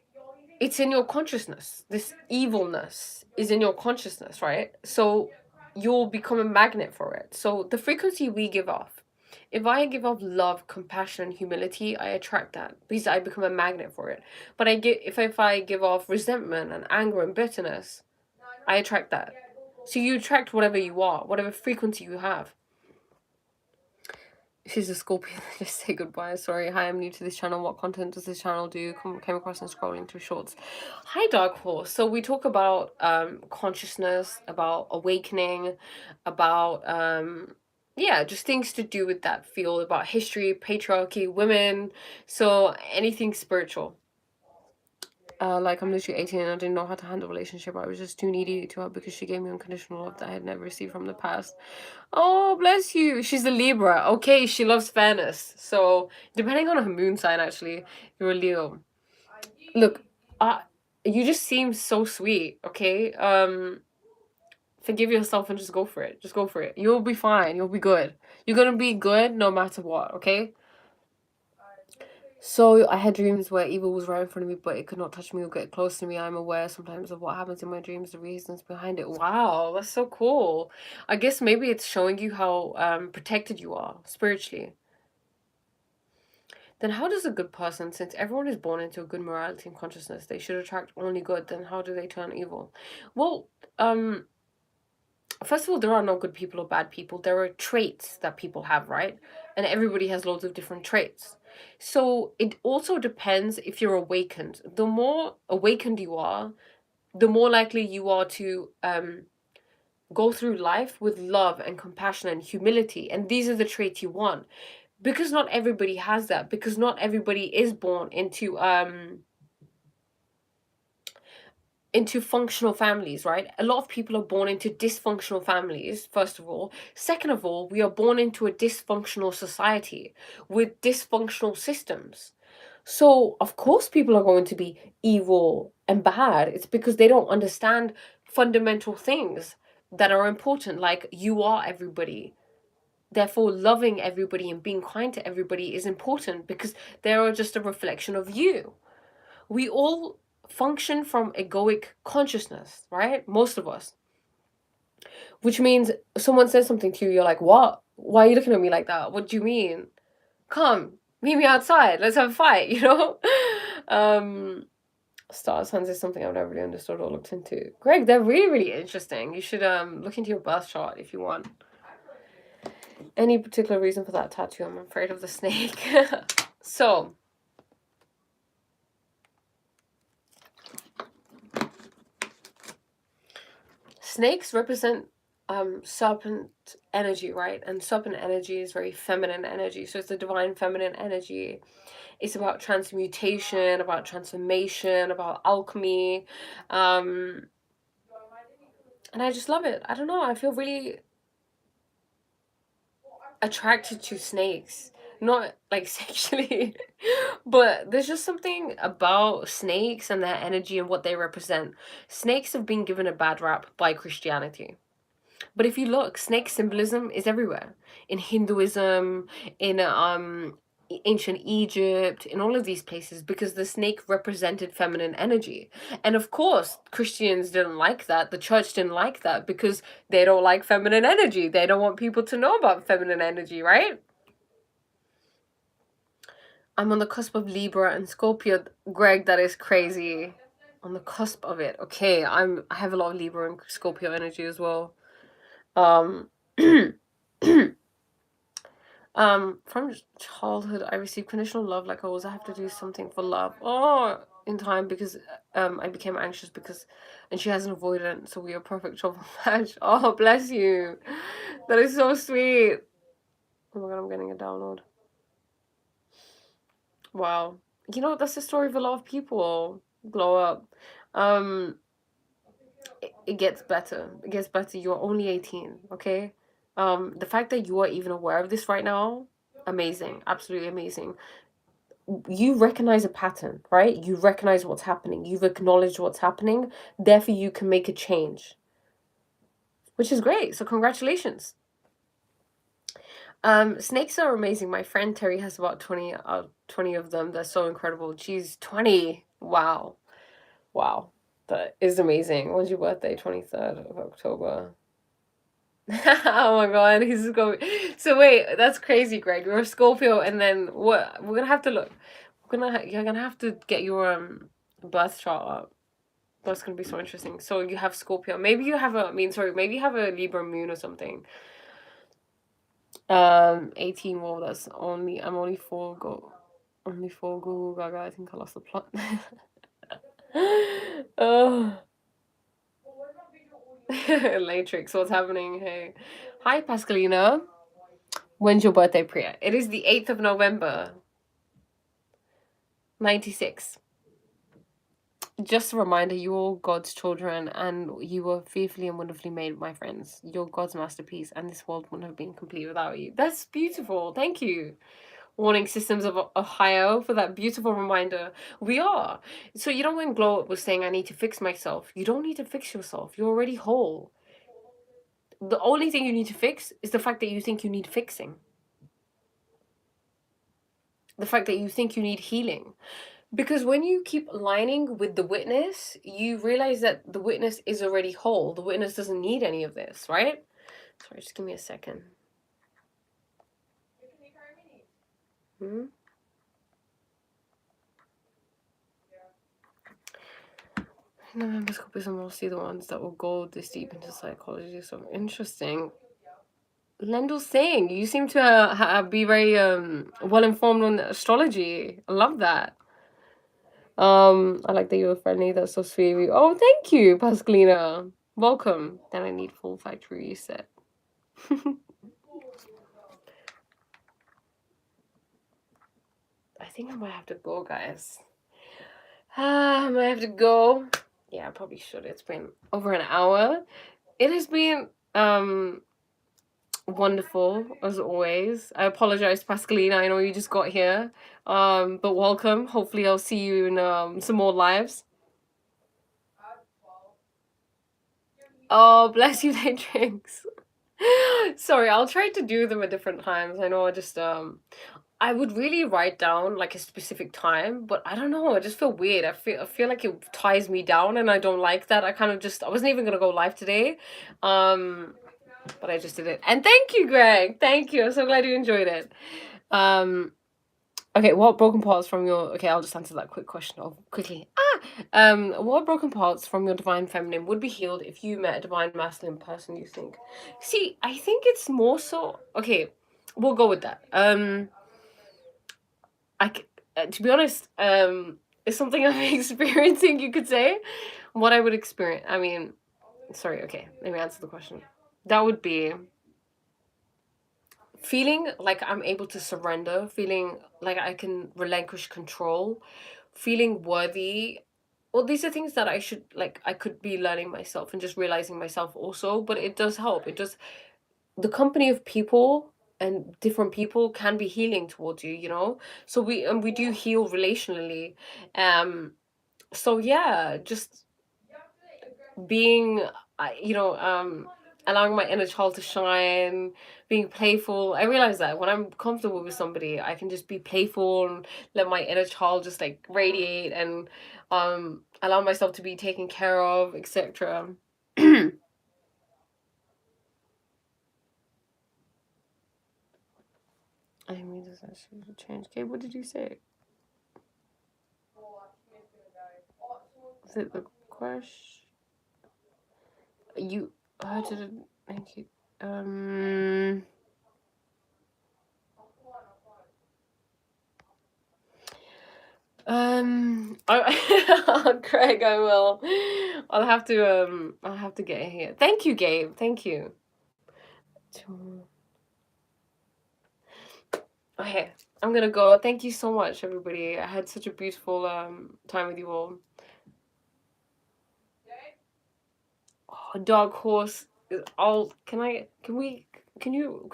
it's in your consciousness. This evilness is in your consciousness, right? So you'll become a magnet for it. So the frequency we give off, if I give off love, compassion, and humility, I attract that because I become a magnet for it. But if I give off resentment and anger and bitterness, I attract that. So you attract whatever you are, whatever frequency you have. She's a Scorpio. Just say goodbye. Sorry. Hi, I'm new to this channel. What content does this channel do? Came across and scrolling through shorts. Hi, Dark Horse. So we talk about consciousness, about awakening, about yeah, just things to do with that field about history, patriarchy, women, so anything spiritual. Like I'm literally 18 and I didn't know how to handle a relationship. I was just too needy to her because she gave me unconditional love that I had never received from the past. Oh, bless you. She's a Libra. Okay, she loves fairness. So depending on her moon sign, actually, you're a Leo. Look, you just seem so sweet. Okay, forgive yourself and just go for it. Just go for it. You'll be fine. You'll be good. You're gonna be good no matter what. Okay. So I had dreams where evil was right in front of me, but it could not touch me or get close to me. I'm aware sometimes of what happens in my dreams, the reasons behind it. Wow, that's so cool. I guess maybe it's showing you how protected you are spiritually. Then how does a good person, since everyone is born into a good morality and consciousness, they should attract only good, then how do they turn evil? Well, first of all, there are no good people or bad people. There are traits that people have, right? And everybody has loads of different traits. So it also depends if you're awakened. The more awakened you are, the more likely you are to go through life with love and compassion and humility. And these are the traits you want. Because not everybody has that. Because not everybody is born into functional families, right? A lot of people are born into dysfunctional families, first of all. Second of all, we are born into a dysfunctional society with dysfunctional systems. So, of course, people are going to be evil and bad. It's because they don't understand fundamental things that are important, like you are everybody. Therefore, loving everybody and being kind to everybody is important because they are just a reflection of you. We all function from egoic consciousness, right? Most of us. Which means someone says something to you, you're like, what? Why are you looking at me like that? What do you mean? Come, meet me outside. Let's have a fight, you know? Star signs is something I've never really understood or looked into. Greg, they're really, really interesting. You should look into your birth chart if you want. Any particular reason for that tattoo? I'm afraid of the snake. So, snakes represent serpent energy, right? And serpent energy is very feminine energy. So it's the divine feminine energy. It's about transmutation, about transformation, about alchemy. And I just love it. I don't know. I feel really attracted to snakes. Not like sexually, but there's just something about snakes and their energy and what they represent. Snakes have been given a bad rap by Christianity. But if you look, snake symbolism is everywhere. In Hinduism, in ancient Egypt, in all of these places, because the snake represented feminine energy. And of course, Christians didn't like that. The church didn't like that because they don't like feminine energy. They don't want people to know about feminine energy, right? I'm on the cusp of Libra and Scorpio. Greg, that is crazy. On the cusp of it. Okay, I have a lot of Libra and Scorpio energy as well. From childhood, I received conditional love. Like, always, I have to do something for love. Oh, in time because I became anxious because, and she has an avoidant, so we are perfect trouble match. Oh, bless you. That is so sweet. Oh my god, I'm getting a download. Wow. You know, that's the story of a lot of people. Glow up. It gets better. It gets better. You're only 18, okay? The fact that you are even aware of this right now, amazing. Absolutely amazing. You recognize a pattern, right? You recognize what's happening. You've acknowledged what's happening. Therefore, you can make a change, which is great. So, congratulations. Snakes are amazing. My friend Terry has about 20 of them. They're so incredible. She's 20. Wow. Wow. That is amazing. When's your birthday? 23rd of October. Oh my god, he's going. So wait, that's crazy, Greg. You're a Scorpio, and then what? We're gonna have to look. You're gonna have to get your birth chart up. That's gonna be so interesting. So you have Scorpio. Maybe you have maybe you have a Libra moon or something. 18. Well, that's only. I'm only four. Only four. Google Gaga. I think I lost the plot. Oh. Latrix, what's happening? Hey, hi Pascalina. When's your birthday, Priya? It is the 8th of November. 96. Just a reminder, you're all God's children and you were fearfully and wonderfully made, my friends. You're God's masterpiece and this world wouldn't have been complete without you. That's beautiful. Thank you. Warning Systems of Ohio for that beautiful reminder. We are. So you know when Glow Up was saying I need to fix myself, you don't need to fix yourself. You're already whole. The only thing you need to fix is the fact that you think you need fixing. The fact that you think you need healing. Because when you keep aligning with the witness, you realize that the witness is already whole. The witness doesn't need any of this, right? Sorry, just give me a second. Novemberscopism will see the ones that will go this deep into psychology. So interesting. Lendl's saying you seem to be very well informed on astrology. I love that. I like that you were friendly. That's so sweet of you. Oh, thank you, Pascalina. Welcome. Then I need full factory reset. I think I might have to go, guys. I might have to go. Yeah, I probably should. It's been over an hour. It has been wonderful as always. I apologize, Pascalina. I know you just got here. But welcome. Hopefully I'll see you in some more lives. Oh, bless you, day drinks. Sorry, I'll try to do them at different times. I know I just I would really write down like a specific time, but I don't know, I just feel weird. I feel like it ties me down and I don't like that. I wasn't even gonna go live today. But I just did it. And thank you, Greg. Thank you. I'm so glad you enjoyed it. Okay, what broken parts from your... Okay, I'll just answer that quick question quickly. What broken parts from your divine feminine would be healed if you met a divine masculine person, you think? See, I think it's more so... Okay, we'll go with that. To be honest, it's something I'm experiencing, you could say. What I would experience... I mean... Sorry, okay, let me answer the question. That would be... feeling like I'm able to surrender, feeling like I can relinquish control, feeling worthy. Well, these are things that I could be learning myself and just realizing myself also, but it does help. The company of people and different people can be healing towards you, you know? So we do heal relationally. So yeah, just being, allowing my inner child to shine, being playful. I realize that when I'm comfortable with somebody, I can just be playful and let my inner child just like radiate and allow myself to be taken care of, etc. I mean, does that change? Okay, what did you say? Is it the question? You heard it? Thank you. Craig, I will. I'll have to get in here. Thank you, Gabe. Thank you. Okay, I'm gonna go. Thank you so much, everybody. I had such a beautiful time with you all. Oh, dog horse. Could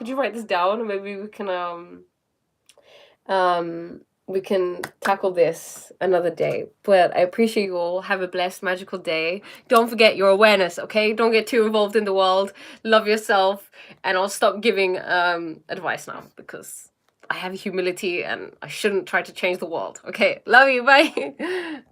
you write this down and maybe we can tackle this another day. But I appreciate you all. Have a blessed, magical day. Don't forget your awareness, okay? Don't get too involved in the world. Love yourself. And I'll stop giving advice now because I have humility and I shouldn't try to change the world. Okay, love you. Bye.